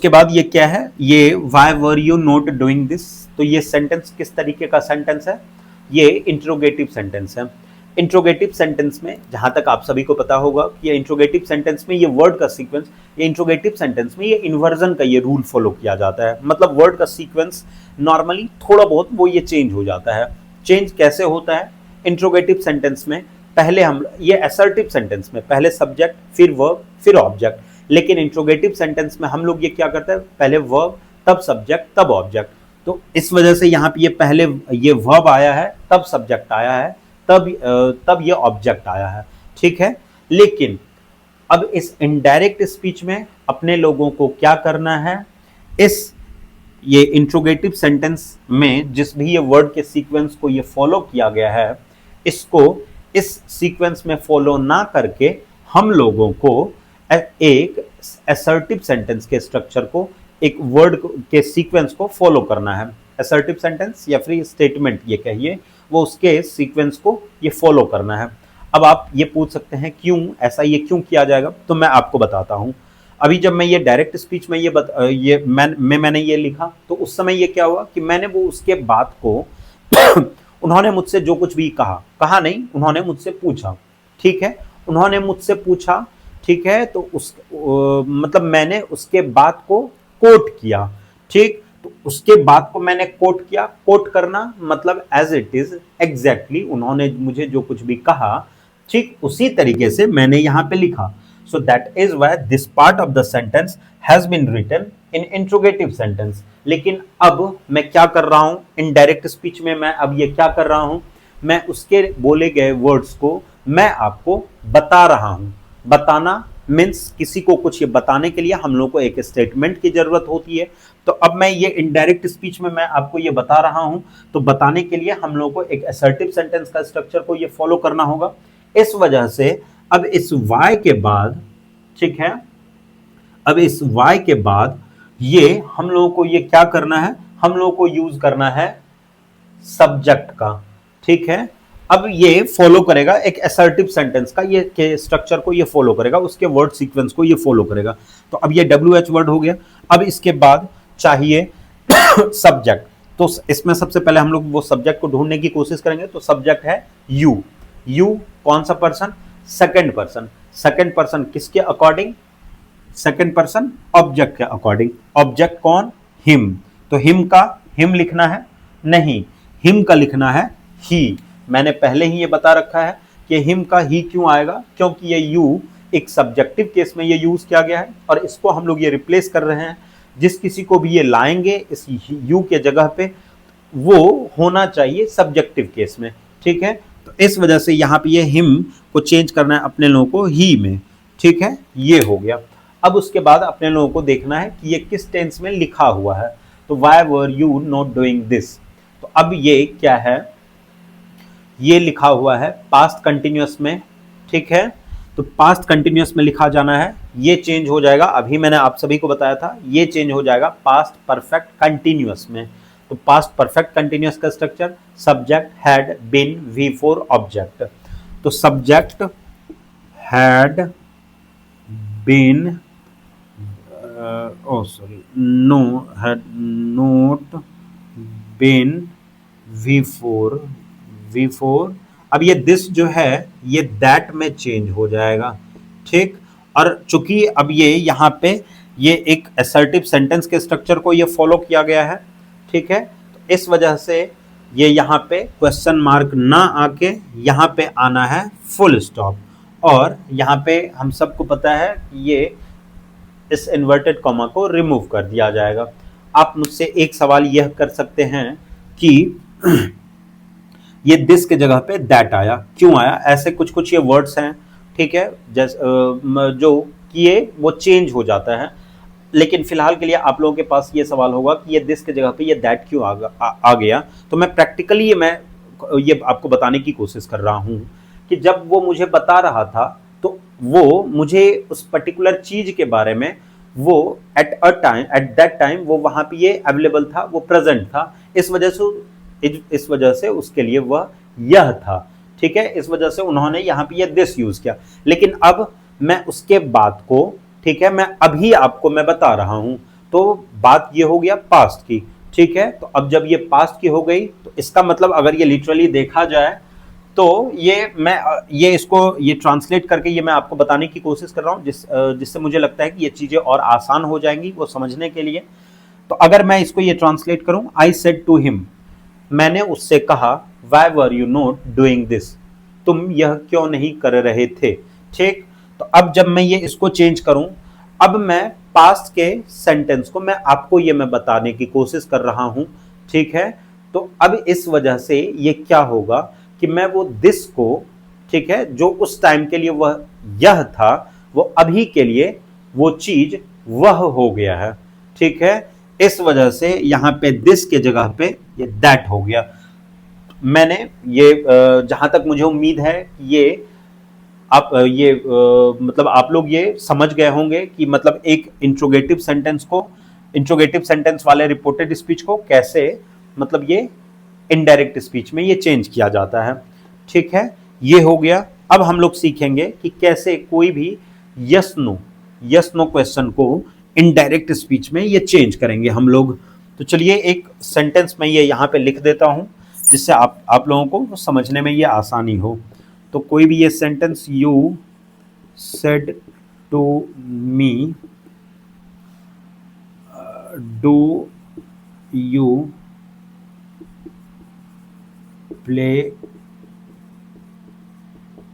Speaker 1: बाद ये क्या है, ये why were you not doing this. तो ये सेंटेंस किस तरीके का सेंटेंस है? ये इंट्रोगेटिव सेंटेंस है। इंट्रोगेटिव सेंटेंस में जहां तक आप सभी को पता होगा कि ये इंट्रोगेटिव सेंटेंस में ये वर्ड का सीक्वेंस, ये इंट्रोगेटिव सेंटेंस में ये इन्वर्जन का ये रूल फॉलो किया जाता है। मतलब वर्ड का सीक्वेंस नॉर्मली थोड़ा बहुत वो ये चेंज हो जाता है। चेंज कैसे होता है? इंट्रोगेटिव सेंटेंस में पहले हम ये असर्टिव सेंटेंस में पहले सब्जेक्ट फिर वर्ब फिर ऑब्जेक्ट, लेकिन इंट्रोगेटिव सेंटेंस में हम लोग ये क्या करते हैं, पहले वर्ब तब सब्जेक्ट तब ऑब्जेक्ट। तो इस वजह से यहाँ पे ये पहले ये वर्ब आया है तब सब्जेक्ट आया है तब ये ऑब्जेक्ट आया है। ठीक है, लेकिन अब इस इनडायरेक्ट स्पीच में अपने लोगों को क्या करना है, इस ये इंट्रोगेटिव सेंटेंस में जिस भी ये वर्ड के सीक्वेंस को ये फॉलो किया गया है, इसको इस सीक्वेंस में फॉलो ना करके हम लोगों को एक असर्टिव सेंटेंस के स्ट्रक्चर को, एक वर्ड के सीक्वेंस को फॉलो करना है। असर्टिव सेंटेंस या फिर स्टेटमेंट ये कहिए, वो उसके सीक्वेंस को ये फॉलो करना है। अब आप ये पूछ सकते हैं क्यों ऐसा, ये क्यों किया जाएगा, तो मैं आपको बताता हूं। अभी जब मैं ये डायरेक्ट स्पीच में मैंने ये लिखा, तो उस समय ये क्या हुआ कि मैंने वो उसके बात को उन्होंने मुझसे जो कुछ भी कहा नहीं, उन्होंने मुझसे पूछा, ठीक है, उन्होंने मुझसे पूछा, ठीक है, तो मतलब मैंने उसके बात को कोट किया, ठीक, तो उसके बात को मैंने कोट किया। कोट करना मतलब एज इट इज, एग्जैक्टली उन्होंने मुझे जो कुछ भी कहा, ठीक उसी तरीके से मैंने यहां पे लिखा। So that is why this part of the sentence has been written in interrogative sentence। लेकिन अब मैं क्या कर रहा हूं, इनडायरेक्ट स्पीच में मैं अब ये क्या कर रहा हूं, मैं उसके बोले गए वर्ड्स को मैं आपको बता रहा हूं। बताना मीन्स किसी को कुछ ये बताने के लिए हम लोग को एक स्टेटमेंट की जरूरत होती है। तो अब मैं ये इनडायरेक्ट स्पीच में मैं आपको ये बता रहा हूं, तो बताने के लिए हम लोग को एक असर्टिव सेंटेंस का स्ट्रक्चर को ये फॉलो करना होगा। इस वजह से अब इस y के बाद, ठीक है, अब इस y के बाद ये हम लोगों को ये क्या करना है, हम लोगों को यूज करना है सब्जेक्ट का, ठीक है। अब ये फॉलो करेगा एक असर्टिव सेंटेंस का ये के स्ट्रक्चर को ये फॉलो करेगा, उसके वर्ड सीक्वेंस को ये फॉलो करेगा। तो अब ये WH वर्ड हो गया। अब इसके बाद चाहिए सब्जेक्ट। तो इसमें सबसे पहले हम लोग वो सब्जेक्ट को ढूंढने की कोशिश करेंगे। तो सब्जेक्ट है यू। यू कौन सा person, second person. Second person किसके अकॉर्डिंग, सेकंड पर्सन ऑब्जेक्ट के अकॉर्डिंग। ऑब्जेक्ट कौन, हिम। तो हिम का हिम लिखना है, नहीं, हिम का लिखना है ही। मैंने पहले ही ये बता रखा है कि हिम का ही क्यों आएगा, क्योंकि ये यू एक सब्जेक्टिव केस में ये यूज किया गया है और इसको हम लोग ये रिप्लेस कर रहे हैं। जिस किसी को भी ये लाएंगे इस यू के जगह पे, वो होना चाहिए सब्जेक्टिव केस में, ठीक है। तो इस वजह से यहाँ पे ये हिम को चेंज करना है अपने लोगों को ही में, ठीक है, ये हो गया। अब उसके बाद अपने लोगों को देखना है कि ये किस टेंस में लिखा हुआ है। तो why were you not doing this. तो अब ये क्या है, ये लिखा हुआ है पास्ट कंटिन्यूअस में, ठीक है। तो पास्ट कंटिन्यूअस में लिखा जाना है, ये चेंज हो जाएगा। अभी मैंने आप सभी को बताया था ये चेंज हो जाएगा पास्ट परफेक्ट कंटिन्यूअस में। तो पास्ट परफेक्ट कंटिन्यूअस का structure subject had been V4 object. तो subject had been no had not been V4। अब ये दिस जो है ये दैट में चेंज हो जाएगा, ठीक। और चूंकि अब ये यहाँ पे ये एक असर्टिव सेंटेंस के स्ट्रक्चर को ये फॉलो किया गया है, ठीक है। तो इस वजह से ये यहाँ पे क्वेश्चन मार्क ना आके यहाँ पे आना है फुल स्टॉप। और यहाँ पे हम सबको पता है कि ये इस इन्वर्टेड कॉमा को रिमूव कर दिया जाएगा। आप मुझसे एक सवाल यह कर सकते हैं कि ये दिस के जगह पे दैट आया, क्यों आया। ऐसे कुछ कुछ ये वर्ड्स हैं, ठीक है, जैसे जो किए वो चेंज हो जाता है। लेकिन फिलहाल के लिए आप लोगों के पास ये सवाल होगा कि ये दिस के जगह पे ये दैट क्यों आ गया। तो मैं प्रैक्टिकली ये आपको बताने की कोशिश कर रहा हूँ कि जब वो मुझे बता रहा था तो वो मुझे उस पर्टिकुलर चीज के बारे में वो एट दैट टाइम वो वहां पे ये अवेलेबल था, वो प्रेजेंट था। इस वजह से उसके लिए वह यह था, ठीक है। इस वजह से उन्होंने यहाँ पे ये दिस यूज किया। लेकिन अब मैं उसके बाद को, ठीक है, मैं अभी आपको मैं बता रहा हूं। तो बात ये हो गया पास्ट की, ठीक है। तो अब जब ये पास्ट की हो गई तो इसका मतलब अगर ये लिटरली देखा जाए तो ये इसको ये ट्रांसलेट करके ये मैं आपको बताने की कोशिश कर रहा हूं, जिससे मुझे लगता है कि ये चीजें और आसान हो जाएंगी वो समझने के लिए। तो अगर मैं इसको ये ट्रांसलेट करूं, आई सेड टू हिम, मैंने उससे कहा, why were you not doing this, तुम यह क्यों नहीं कर रहे थे, ठीक। तो अब जब मैं ये इसको चेंज करूं, अब मैं पास्ट के सेंटेंस को मैं बताने की कोशिश कर रहा हूं, ठीक है। तो अब इस वजह से ये क्या होगा कि मैं वो दिस को, ठीक है, जो उस टाइम के लिए वह यह था, वो अभी के लिए वो चीज वह हो गया है, ठीक है। इस वजह से यहां पे दिस के जगह पे ये दैट हो गया। मैंने ये जहां तक मुझे उम्मीद है ये आप ये मतलब आप लोग ये समझ गए होंगे कि मतलब एक इंट्रोगेटिव सेंटेंस वाले रिपोर्टेड स्पीच को कैसे मतलब ये इनडायरेक्ट स्पीच में ये चेंज किया जाता है, ठीक है। ये हो गया। अब हम लोग सीखेंगे कि कैसे कोई भी यस नो क्वेश्चन को इनडायरेक्ट स्पीच में ये चेंज करेंगे हम लोग। तो चलिए एक सेंटेंस में ये यहाँ पे लिख देता हूँ जिससे आप लोगों को समझने में ये आसानी हो। तो कोई भी ये sentence, you said to me do you play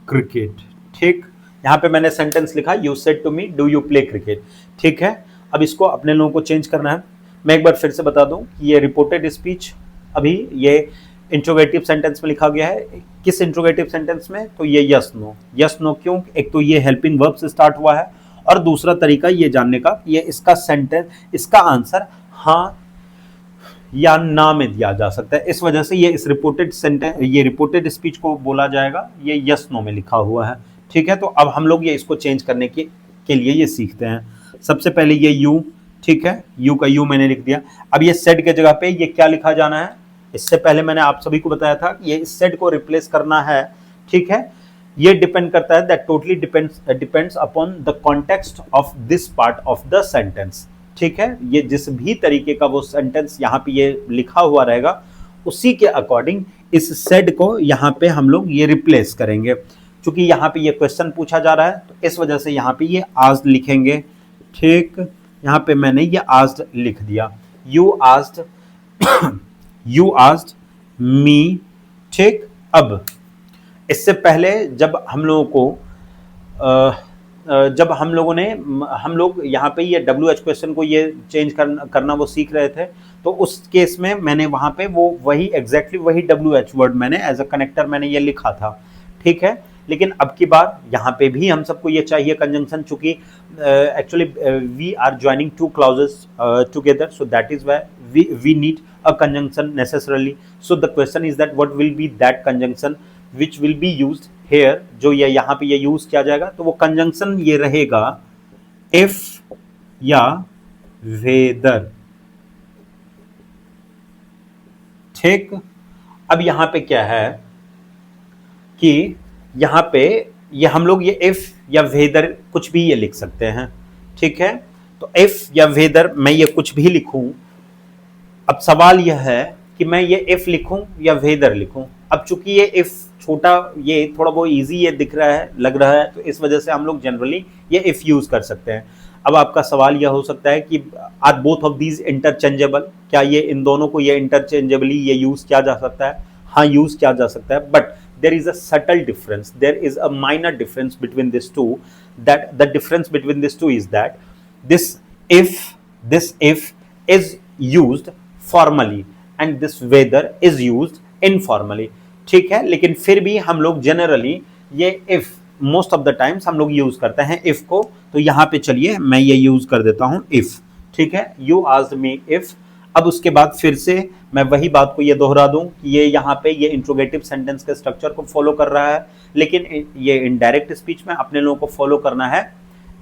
Speaker 1: cricket, ठीक। यहां पे मैंने सेंटेंस लिखा, you said to me do you play cricket, ठीक है। अब इसको अपने लोगों को चेंज करना है। मैं एक बार फिर से बता दूं कि ये रिपोर्टेड स्पीच अभी ये इंट्रोगेटिव सेंटेंस में लिखा गया है। किस इंट्रोगेटिव सेंटेंस में? तो ये यस नो क्यों? एक तो ये हेल्पिंग वर्ब से स्टार्ट हुआ है और दूसरा तरीका ये जानने का ये इसका सेंटेंस, इसका आंसर हाँ या ना में दिया जा सकता है। इस वजह से ये इस रिपोर्टेड सेंटेंस, ये रिपोर्टेड स्पीच को बोला जाएगा, ये यस नो में लिखा हुआ है, ठीक है। तो अब हम लोग ये इसको चेंज करने के लिए ये सीखते हैं। सबसे पहले ये यू, ठीक है, यू का यू मैंने लिख दिया। अब ये सेड के जगह पे ये क्या लिखा जाना है? इससे पहले मैंने आप सभी को बताया था कि ये सेड को रिप्लेस करना है, ठीक है। ये डिपेंड करता है, that totally depends upon the context of this part of the sentence, ठीक है। ये जिस भी तरीके का वो सेंटेंस यहाँ पे ये लिखा हुआ रहेगा उसी के अकॉर्डिंग इस सेड को यहाँ पे हम लोग ये रिप्लेस करेंगे। क्योंकि यहाँ पे ये क्वेश्चन पूछा जा रहा है तो इस वजह से यहाँ पे ये आस्क्ड लिखेंगे, ठीक। यहाँ पे मैंने ये आस्क्ड लिख दिया, यू आस्क्ड मी, ठीक। अब इससे पहले जब हम लोगों को जब हम लोग यहाँ पे ये WH क्वेश्चन को ये चेंज करना वो सीख रहे थे, तो उस केस में मैंने वहाँ पे वो वही एग्जैक्टली वही WH वर्ड मैंने एज अ कनेक्टर मैंने ये लिखा था, ठीक है। लेकिन अब की बार यहाँ पे भी हम सबको ये चाहिए कंजंक्शन, चूंकि actually we are joining two clauses together, so that is why we need a conjunction necessarily. So the question is that what will be that conjunction which will be used here, जो ये यहाँ पे ये use किया जाएगा। तो वो conjunction ये रहेगा इफ या वेदर, ठीक। अब यहाँ पे क्या है कि यहाँ पे ये हम लोग ये इफ या वेदर कुछ भी ये लिख सकते हैं, ठीक है। तो इफ या वेदर मैं ये कुछ भी लिखूं। अब सवाल यह है कि मैं ये इफ लिखूं या वेदर लिखूं। अब चूंकि ये इफ छोटा, ये थोड़ा बहुत इजी ये दिख रहा है, लग रहा है, तो इस वजह से हम लोग जनरली ये इफ यूज कर सकते हैं। अब आपका सवाल यह हो सकता है कि are both of these interchangeable, क्या ये इन दोनों को ये इंटरचेंजेबली ये यूज किया जा सकता है? हाँ, यूज किया जा सकता है, but there is a subtle difference, there is a minor difference between these two. That the difference between these two is that this if is used formally and this whether is used informally, ठीक है। लेकिन फिर भी हम लोग generally ये if most of the times हम लोग यूज करते हैं if को। तो यहाँ पे चलिए मैं ये यूज कर देता हूँ if, ठीक है। You asked me if। अब उसके बाद फिर से मैं वही बात को ये दोहरा दूं कि ये यहाँ पे ये इंट्रोगेटिव सेंटेंस के स्ट्रक्चर को फॉलो कर रहा है, लेकिन ये इनडायरेक्ट स्पीच में अपने लोगों को फॉलो करना है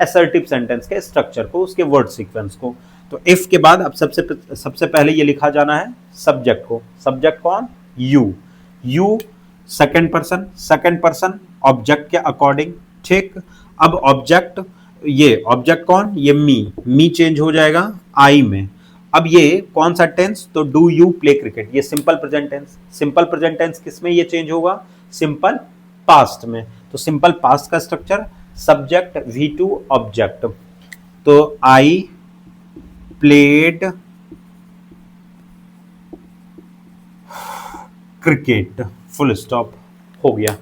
Speaker 1: असर्टिव सेंटेंस के स्ट्रक्चर को, उसके वर्ड सीक्वेंस को। तो इफ के बाद अब सबसे पहले ये लिखा जाना है सब्जेक्ट को। सब्जेक्ट कौन? यू सेकंड पर्सन ऑब्जेक्ट के अकॉर्डिंग, ठीक। अब ऑब्जेक्ट कौन? ये मी चेंज हो जाएगा आई में। अब ये कौन सा टेंस? तो डू यू प्ले क्रिकेट, ये simple present tense. Simple present tense किस में ये चेंज होगा? सिंपल पास्ट में। तो सिंपल पास्ट का स्ट्रक्चर सब्जेक्ट V2 ऑब्जेक्ट। तो I played cricket, full stop, हो गया,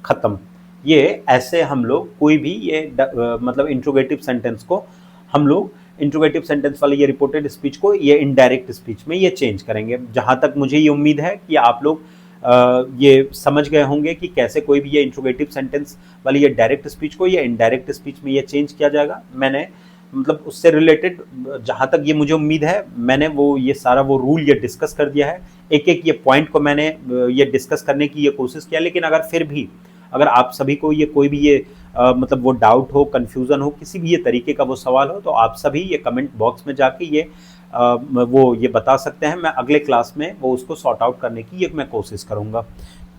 Speaker 1: खत्म। ये ऐसे हम लोग कोई भी ये मतलब इंट्रोगेटिव सेंटेंस को हम लोग इंट्रोगेटिव सेंटेंस वाले ये रिपोर्टेड स्पीच को ये इनडायरेक्ट स्पीच में ये चेंज करेंगे। जहां तक मुझे ये उम्मीद है कि आप लोग ये समझ गए होंगे कि कैसे कोई भी ये इंट्रोगेटिव सेंटेंस वाली ये डायरेक्ट स्पीच को या इनडायरेक्ट स्पीच में ये चेंज किया जाएगा। मैंने मतलब उससे रिलेटेड जहाँ तक ये मुझे उम्मीद है मैंने वो ये सारा वो रूल ये डिस्कस कर दिया है, एक एक ये पॉइंट को मैंने ये डिस्कस करने की ये कोशिश किया। लेकिन अगर फिर भी अगर आप सभी को ये कोई भी ये मतलब वो डाउट हो, कन्फ्यूज़न हो, किसी भी ये तरीके का वो सवाल हो, तो आप सभी ये कमेंट बॉक्स में जाके ये वो ये बता सकते हैं। मैं अगले क्लास में वो उसको सॉर्ट आउट करने की ये मैं कोशिश करूँगा।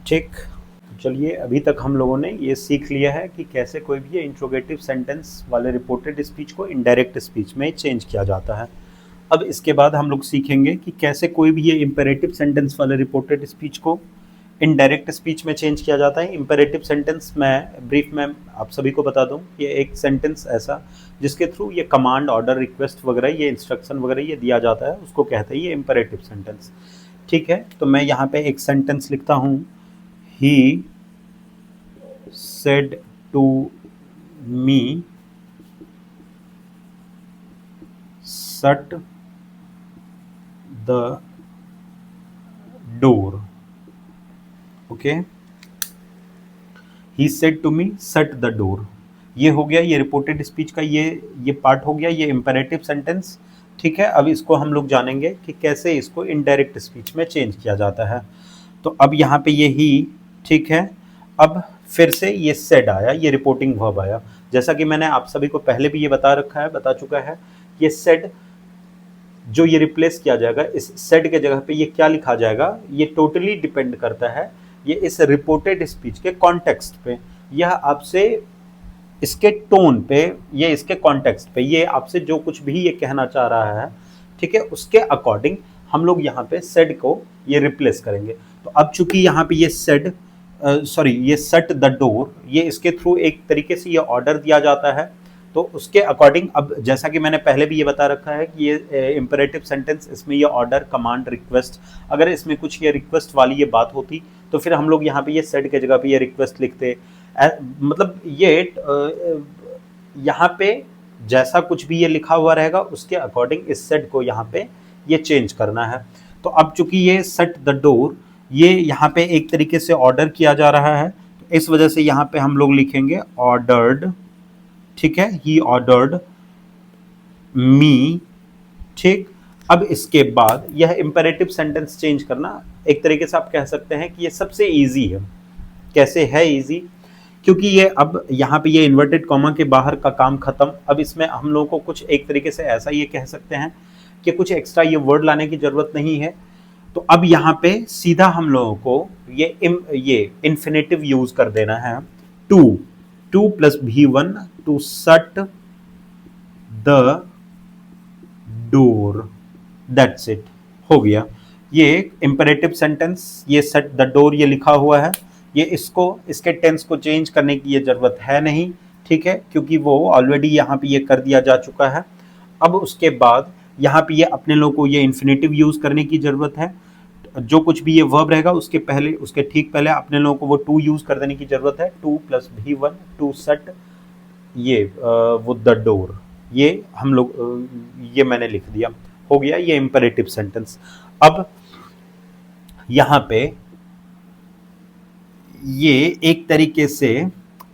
Speaker 1: ठीक, चलिए अभी तक हम लोगों ने ये सीख लिया है कि कैसे कोई भी ये इंट्रोगेटिव सेंटेंस वाले रिपोर्टेड स्पीच को इनडायरेक्ट स्पीच में चेंज किया जाता है। अब इसके बाद हम लोग सीखेंगे कि कैसे कोई भी ये इम्पेरेटिव सेंटेंस वाले रिपोर्टेड स्पीच को इनडायरेक्ट स्पीच में चेंज किया जाता है। इम्पेरेटिव सेंटेंस मैं ब्रीफ में आप सभी को बता दूं, ये एक सेंटेंस ऐसा जिसके थ्रू ये कमांड, ऑर्डर, रिक्वेस्ट वगैरह, ये इंस्ट्रक्शन वगैरह ये दिया जाता है, उसको कहते हैं ये इम्पेरेटिव सेंटेंस। ठीक है, तो मैं यहाँ पे एक सेंटेंस लिखता हूँ, he said to me shut the door। Okay, he said to me shut the door. ये हो गया ये रिपोर्टेड स्पीच का ये पार्ट हो गया, ये इम्पेरेटिव सेंटेंस। ठीक है, अब इसको हम लोग जानेंगे कि कैसे इसको इनडायरेक्ट स्पीच में चेंज किया जाता है। तो अब यहाँ पे ये ही, ठीक है, अब फिर से ये सेड आया, ये रिपोर्टिंग वर्ब आया। जैसा कि मैंने आप सभी को पहले भी ये बता चुका है, ये सेड जो ये रिप्लेस किया जाएगा, इस सेड के जगह पे ये क्या लिखा जाएगा, ये टोटली डिपेंड करता है ये इस रिपोर्टेड स्पीच के कॉन्टेक्स्ट पे। यह आपसे इसके टोन पे, ये इसके कॉन्टेक्स्ट पे, ये आपसे जो कुछ भी ये कहना चाह रहा है, ठीक है, उसके अकॉर्डिंग हम लोग यहाँ पे सेड को ये रिप्लेस करेंगे। तो अब चूंकि यहाँ पे ये सेड ये शट द डोर, ये इसके थ्रू एक तरीके से ये ऑर्डर दिया जाता है। तो उसके अकॉर्डिंग अब जैसा कि मैंने पहले भी ये बता रखा है कि ये इम्पेरेटिव सेंटेंस, इसमें ये ऑर्डर, कमांड, रिक्वेस्ट, अगर इसमें कुछ ये रिक्वेस्ट वाली ये बात होती तो फिर हम लोग यहाँ पे ये सेड के जगह पे ये रिक्वेस्ट लिखते। मतलब ये यहाँ पे जैसा कुछ भी ये लिखा हुआ रहेगा उसके अकॉर्डिंग इस सेड को यहाँ पे ये चेंज करना है। तो अब चूंकि ये शट द डोर, ये यहाँ पे एक तरीके से ऑर्डर किया जा रहा है, तो इस वजह से यहाँ पे हम लोग लिखेंगे ऑर्डर्ड। ठीक है, ही ऑर्डर्ड मी। ठीक, अब इसके बाद यह इंपेरेटिव सेंटेंस चेंज करना एक तरीके से आप कह सकते हैं कि ये सबसे इजी है। कैसे है इजी? क्योंकि ये अब यहाँ पे ये इन्वर्टेड कॉमा के बाहर का काम खत्म। अब इसमें हम लोगों को कुछ एक तरीके से ऐसा ये कह सकते हैं कि कुछ एक्स्ट्रा ये वर्ड लाने की जरूरत नहीं है। तो अब यहाँ पे सीधा हम लोगों को ये इन्फिनेटिव यूज कर देना है, to plus V1 to shut the door. That's it, हो गया। ये इंपेरेटिव सेंटेंस, ये शट द डोर ये लिखा हुआ है, ये इसके टेंस को चेंज करने की ये जरूरत है नहीं। ठीक है, क्योंकि वो ऑलरेडी यहाँ पे ये कर दिया जा चुका है। अब उसके बाद यहाँ पे ये अपने लोगों को ये इन्फिनेटिव यूज करने की जरूरत है। जो कुछ भी ये वर्ब रहेगा उसके ठीक पहले अपने लोगों को वो टू यूज कर देने की जरूरत है। 2 + V1 टू शट ये वो द डोर, ये हम लोग ये मैंने लिख दिया, हो गया ये इंपेरेटिव सेंटेंस। अब यहाँ पे ये एक तरीके से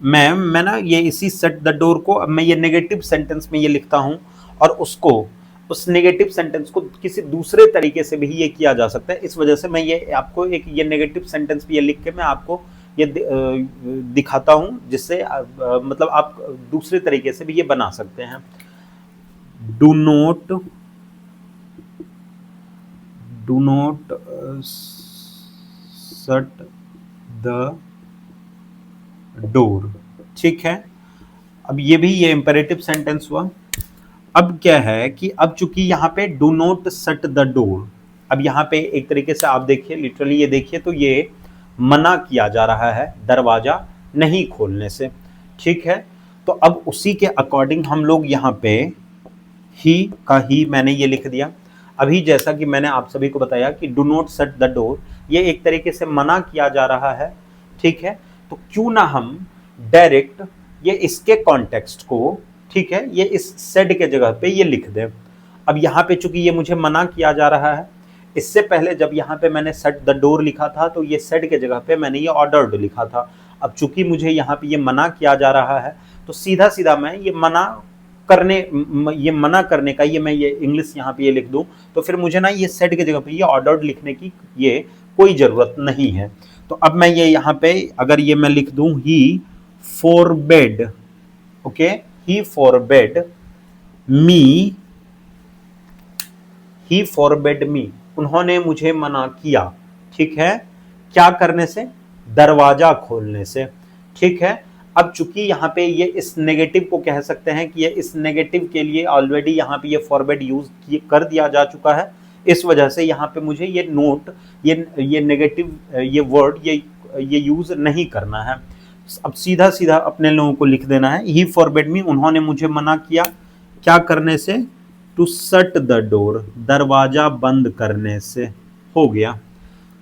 Speaker 1: मैं ना ये इसी शट द डोर को अब मैं ये नेगेटिव सेंटेंस में ये लिखता हूँ, और उस नेगेटिव सेंटेंस को किसी दूसरे तरीके से भी ये किया जा सकता है। इस वजह से मैं ये आपको एक ये नेगेटिव सेंटेंस भी ये लिख के मैं आपको ये दिखाता हूँ, जिससे मतलब आप दूसरे तरीके से भी ये बना सकते हैं। Do not shut the door. ठीक है, अब ये भी ये इंपेरेटिव सेंटेंस हुआ। अब क्या है कि अब चूंकि यहाँ पे do not shut the door, अब यहाँ पे एक तरीके से आप देखिए, लिटरली ये देखिए तो ये मना किया जा रहा है दरवाजा नहीं खोलने से। ठीक है, तो अब उसी के अकॉर्डिंग हम लोग यहाँ पे ही मैंने ये लिख दिया। अभी जैसा कि मैंने आप सभी को बताया कि do not shut the door, ये एक तरीके से मना किया जा रहा है। ठीक है, तो क्यों ना हम डायरेक्ट ये इसके कॉन्टेक्स्ट को, ठीक है, ये इस सेड के जगह पे ये लिख दें। अब यहाँ पे चूंकि ये मुझे मना किया जा रहा है, इससे पहले जब यहाँ पे मैंने सेट द डोर लिखा था तो ये सेट के जगह पे मैंने ये ऑर्डर्ड लिखा था। अब चूंकि मुझे यहाँ पे ये मना किया जा रहा है तो सीधा सीधा मैं ये मना करने का ये मैं ये इंग्लिश यहाँ पे ये लिख दूं तो फिर मुझे ना ये सेट की जगह पे ये ऑर्डर्ड लिखने की ये कोई जरूरत नहीं है। तो अब मैं ये यहाँ पे अगर ये मैं लिख दूं ही फॉरबेड, ओके, ही फॉरबेड मी, ही फॉरबेड मी, उन्होंने मुझे मना किया, ठीक है, क्या करने से, दरवाजा खोलने से, ठीक है। अब चूंकि यहाँ पे ये इस नेगेटिव को कह सकते हैं कि ये इस नेगेटिव के लिए ऑलरेडी यहाँ पे ये फॉरवर्ड यूज कर दिया जा चुका है, इस वजह से यहाँ पे मुझे ये नोट ये नेगेटिव ये वर्ड ये यूज नहीं करना है। अब सीधा सीधा अपने लोगों को लिख देना है ही फॉरबेड मी, उन्होंने मुझे मना किया क्या करने से, टू शट द डोर, दरवाजा बंद करने से, हो गया।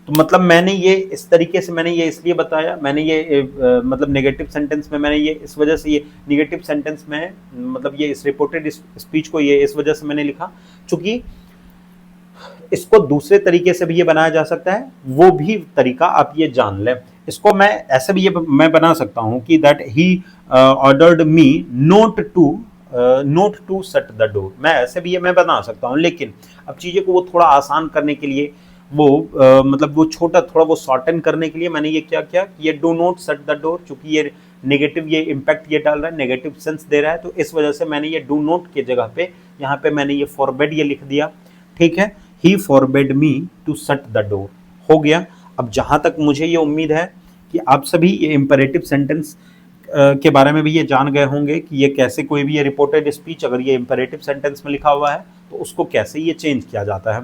Speaker 1: तो मतलब मैंने ये इस तरीके से मैंने ये इसलिए बताया, मैंने ये मतलब नेगेटिव सेंटेंस में मैंने ये इस वजह से ये नेगेटिव सेंटेंस में मतलब ये इस रिपोर्टेड स्पीच को ये इस वजह से मैंने लिखा चूंकि इसको दूसरे तरीके से भी ये बनाया जा सकता है, वो भी तरीका आप ये जान लें। इसको मैं ऐसे भी ये मैं बना सकता हूं कि that he ordered me not to shut the door, मैं ऐसे भी ये मैं बना सकता हूं। लेकिन अब चीजें को वो थोड़ा आसान करने के लिए वो मतलब वो छोटा थोड़ा वो शॉर्टन करने के लिए मैंने ये क्या किया, ये do not shut the door, चूंकि ये नेगेटिव ये इम्पैक्ट ये डाल रहा है, नेगेटिव सेंस दे रहा है, तो इस वजह से मैंने ये डू नॉट के जगह पे यहाँ पे मैंने ये फॉरबेड ये लिख दिया, ठीक है। He forbade me to shut the door, हो गया। अब जहां तक मुझे ये उम्मीद है कि आप सभी ये इंपेरेटिव सेंटेंस के बारे में भी ये जान गए होंगे कि ये कैसे कोई भी ये रिपोर्टेड स्पीच अगर ये इंपेरेटिव सेंटेंस में लिखा हुआ है तो उसको कैसे ये चेंज किया जाता है।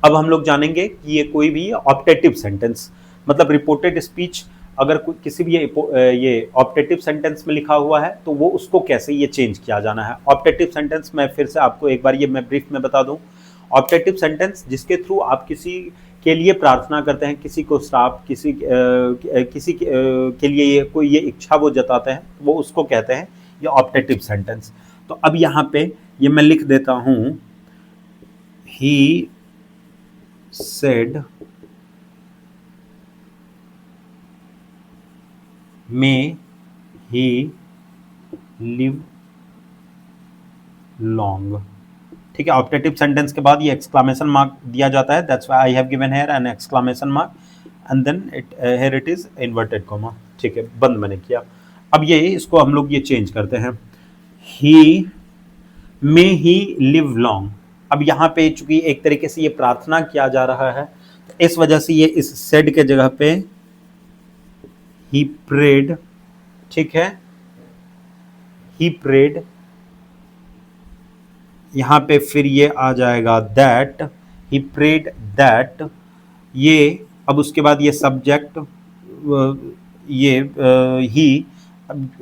Speaker 1: अब हम लोग जानेंगे कि ये कोई भी ऑप्टेटिव सेंटेंस मतलब रिपोर्टेड स्पीच अगर किसी भी ये ऑप्टेटिव सेंटेंस में लिखा हुआ है तो वो उसको कैसे ये चेंज किया जाना है। ऑप्टेटिव सेंटेंस मैं फिर से आपको एक बार ये मैं ब्रीफ में बता दूं, ऑप्टेटिव सेंटेंस जिसके थ्रू आप किसी के लिए प्रार्थना करते हैं, किसी को श्राप किसी के लिए ये कोई ये इच्छा वो जताते हैं, वो उसको कहते हैं ये ऑप्टेटिव सेंटेंस। तो अब यहाँ पे ये मैं लिख देता हूँ ही said may he live long, ठीक है। ऑप्टेटिव सेंटेंस के बाद ये एक्सक्लामेशन मार्क दिया जाता है, that's why I have given here an exclamation mark and then here it is inverted comma, ठीक है, बंद मैंने किया। अब ये इसको हम लोग ये चेंज करते हैं, ही मे ही लिव लॉन्ग। अब यहाँ पे चूंकि एक तरीके से ये प्रार्थना किया जा रहा है तो इस वजह से ये इस सेड के जगह पे ही प्रेड, ठीक है, ही प्रेड, यहाँ पे फिर ये आ जाएगा दैट, ही प्रेड दैट, ये अब उसके बाद ये सब्जेक्ट ये ही,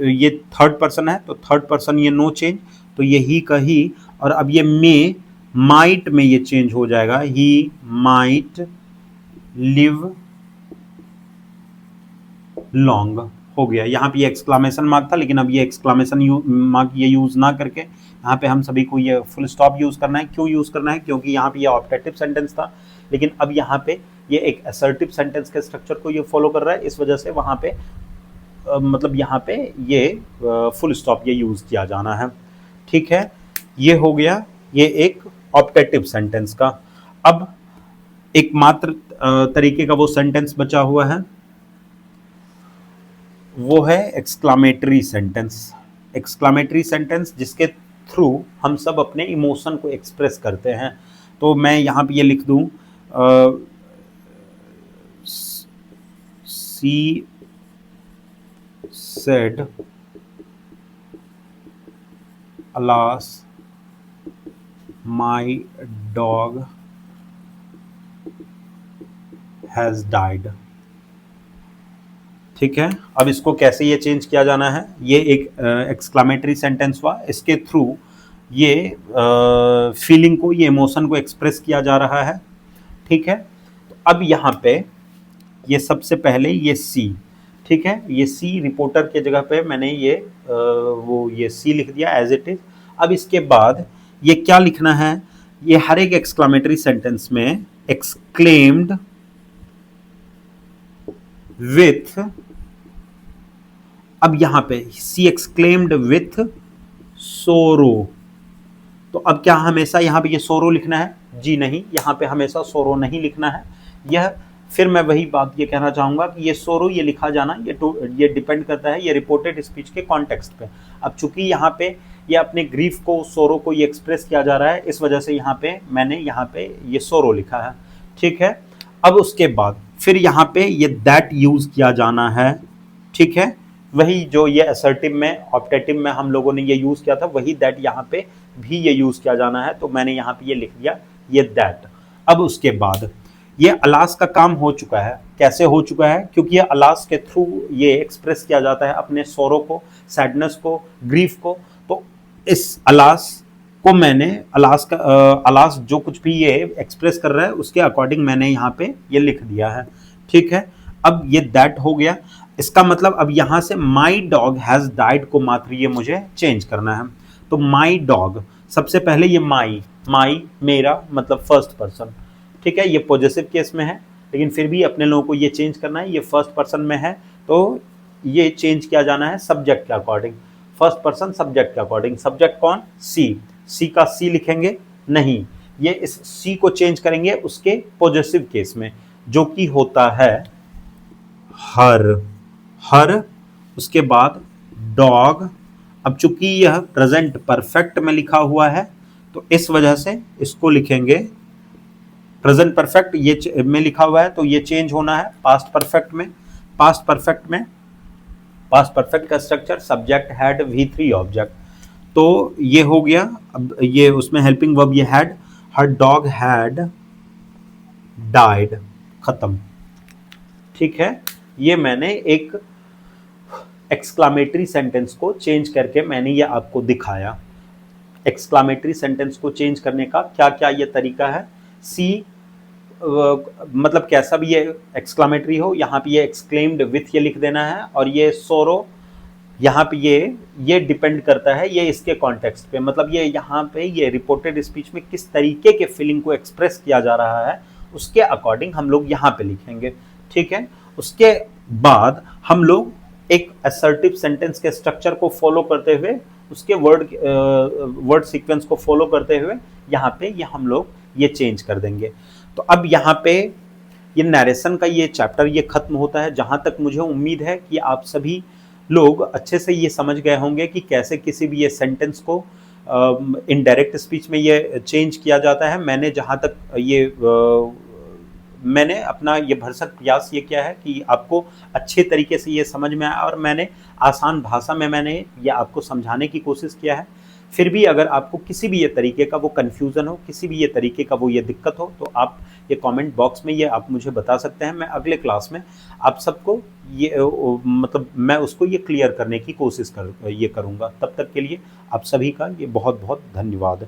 Speaker 1: ये थर्ड पर्सन है तो थर्ड पर्सन ये नो चेंज, तो ये ही का ही, और अब ये मे माइट में ये चेंज हो जाएगा, ही माइट लिव लॉन्ग, हो गया। यहाँ पे ये एक्सक्लामेशन मार्क था लेकिन अब ये एक्सक्लामेशन मार्क ये यूज ना करके यहाँ पे हम सभी को ये फुल स्टॉप यूज करना है। क्यों यूज करना है, क्योंकि यहाँ पे ये ऑप्टेटिव सेंटेंस था लेकिन अब यहाँ पे ये एक असर्टिव सेंटेंस के स्ट्रक्चर को ये फॉलो कर रहा है, इस वजह से वहाँ पे मतलब यहाँ पे ये फुल स्टॉप ये यूज किया जाना है, ठीक है। ये हो गया ये एक ऑप्टेटिव सेंटेंस का। अब एकमात्र तरीके का वो सेंटेंस बचा हुआ है वो है एक्सक्लामेटरी सेंटेंस। एक्सक्लामेटरी सेंटेंस जिसके थ्रू हम सब अपने इमोशन को एक्सप्रेस करते हैं। तो मैं यहाँ पे ये लिख दूँ she said alas my dog has died, ठीक है। अब इसको कैसे ये चेंज किया जाना है, ये एक एक्सक्लामेटरी सेंटेंस हुआ, इसके थ्रू ये फीलिंग को ये इमोशन को एक्सप्रेस किया जा रहा है, ठीक है। तो अब यहाँ पे ये सबसे पहले ये सी, ठीक है, ये सी रिपोर्टर के जगह पे मैंने ये वो ये सी लिख दिया एज इट इज। अब इसके बाद ये क्या लिखना है ये हर एक एक्सक्लामेटरी सेंटेंस में एक्सक्लेम्ड विथ, अब यहां पे सी एक्सक्लेम्ड विथ सोरो, तो अब क्या हमेशा यहां पे ये सोरो लिखना है? जी नहीं, यहां पे हमेशा सोरो नहीं लिखना है। यह फिर मैं वही बात ये कहना चाहूंगा कि ये सोरो ये लिखा जाना ये डिपेंड करता है ये रिपोर्टेड स्पीच के कॉन्टेक्स्ट पे। अब चूंकि यहाँ पे ये अपने ग्रीफ को, सोरो को ये एक्सप्रेस किया जा रहा है, इस वजह से यहाँ पे मैंने यहाँ पे ये सोरो लिखा है, ठीक है। अब उसके बाद फिर यहाँ पे ये दैट यूज किया जाना है, ठीक है। वही जो ये असर्टिव में, ऑप्टेटिव में हम लोगों ने ये यूज किया था, वही दैट यहाँ पे भी ये यूज किया जाना है, तो मैंने यहाँ पे ये लिख दिया ये दैट। अब उसके बाद ये अलास का काम हो चुका है। कैसे हो चुका है? क्योंकि ये अलास के थ्रू ये एक्सप्रेस किया जाता है अपने सोरो को, सैडनेस को, ग्रीफ को। तो इस अलास को मैंने, अलास जो कुछ भी ये एक्सप्रेस कर रहा है उसके अकॉर्डिंग मैंने यहाँ पे ये लिख दिया है, ठीक है। अब ये दैट हो गया। इसका मतलब अब यहां से माई डॉग हैज डाइड को मात्र ये मुझे चेंज करना है। तो माई डॉग, सबसे पहले ये माई मेरा मतलब फर्स्ट पर्सन, ठीक है। ये पॉजिटिव केस में है, लेकिन फिर भी अपने लोगों को ये चेंज करना है, ये फर्स्ट पर्सन में है, तो ये चेंज किया जाना है सब्जेक्ट के अकॉर्डिंग, फर्स्ट पर्सन सब्जेक्ट के अकॉर्डिंग। सब्जेक्ट कौन? सी का सी लिखेंगे नहीं, ये इस सी को चेंज करेंगे उसके पॉजिटिव केस में, जो कि होता है हर। उसके बाद डॉग। अब चूंकि यह प्रेजेंट परफेक्ट में लिखा हुआ है, तो इस वजह से इसको लिखेंगे प्रेजेंट परफेक्ट ये में लिखा हुआ है, तो ये चेंज होना है पास्ट परफेक्ट में। पास्ट परफेक्ट का structure subject had V3 object, तो ये हो गया। अब ये उसमें हेल्पिंग वर्ब ये had, her dog had died, खत्म, ठीक है। ये मैंने एक एक्सक्लामेटरी सेंटेंस को चेंज करके मैंने ये आपको दिखाया। एक्सक्लामेटरी सेंटेंस को चेंज करने का क्या क्या ये तरीका है। सी मतलब कैसा भी ये एक्सक्लामेटरी हो, यहाँ पे ये एक्सक्लेम्ड विथ ये लिख देना है, और ये सोरो यहाँ पे ये डिपेंड करता है ये इसके कॉन्टेक्स्ट पे, मतलब ये यहाँ पे ये रिपोर्टेड स्पीच में किस तरीके के फीलिंग को एक्सप्रेस किया जा रहा है उसके अकॉर्डिंग हम लोग यहाँ पे लिखेंगे, ठीक है। उसके बाद हम लोग एक असर्टिव सेंटेंस के स्ट्रक्चर को फॉलो करते हुए, उसके वर्ड सीक्वेंस को फॉलो करते हुए यहाँ पे ये हम लोग ये चेंज कर देंगे। तो अब यहाँ पे ये नरेशन का ये चैप्टर ये खत्म होता है। जहाँ तक मुझे उम्मीद है कि आप सभी लोग अच्छे से ये समझ गए होंगे कि कैसे किसी भी ये सेंटेंस को इनडायरेक्ट स्पीच में ये चेंज किया जाता है। मैंने जहाँ तक ये मैंने अपना ये भरसक प्रयास ये किया है कि आपको अच्छे तरीके से ये समझ में आए, और मैंने आसान भाषा में मैंने ये आपको समझाने की कोशिश किया है। फिर भी अगर आपको किसी भी ये तरीके का वो कन्फ्यूज़न हो, किसी भी ये तरीके का वो ये दिक्कत हो, तो आप ये कमेंट बॉक्स में ये आप मुझे बता सकते हैं। मैं अगले क्लास में आप सबको ये मतलब मैं उसको ये क्लियर करने की कोशिश करूँगा। तब तक के लिए आप सभी का ये बहुत बहुत धन्यवाद।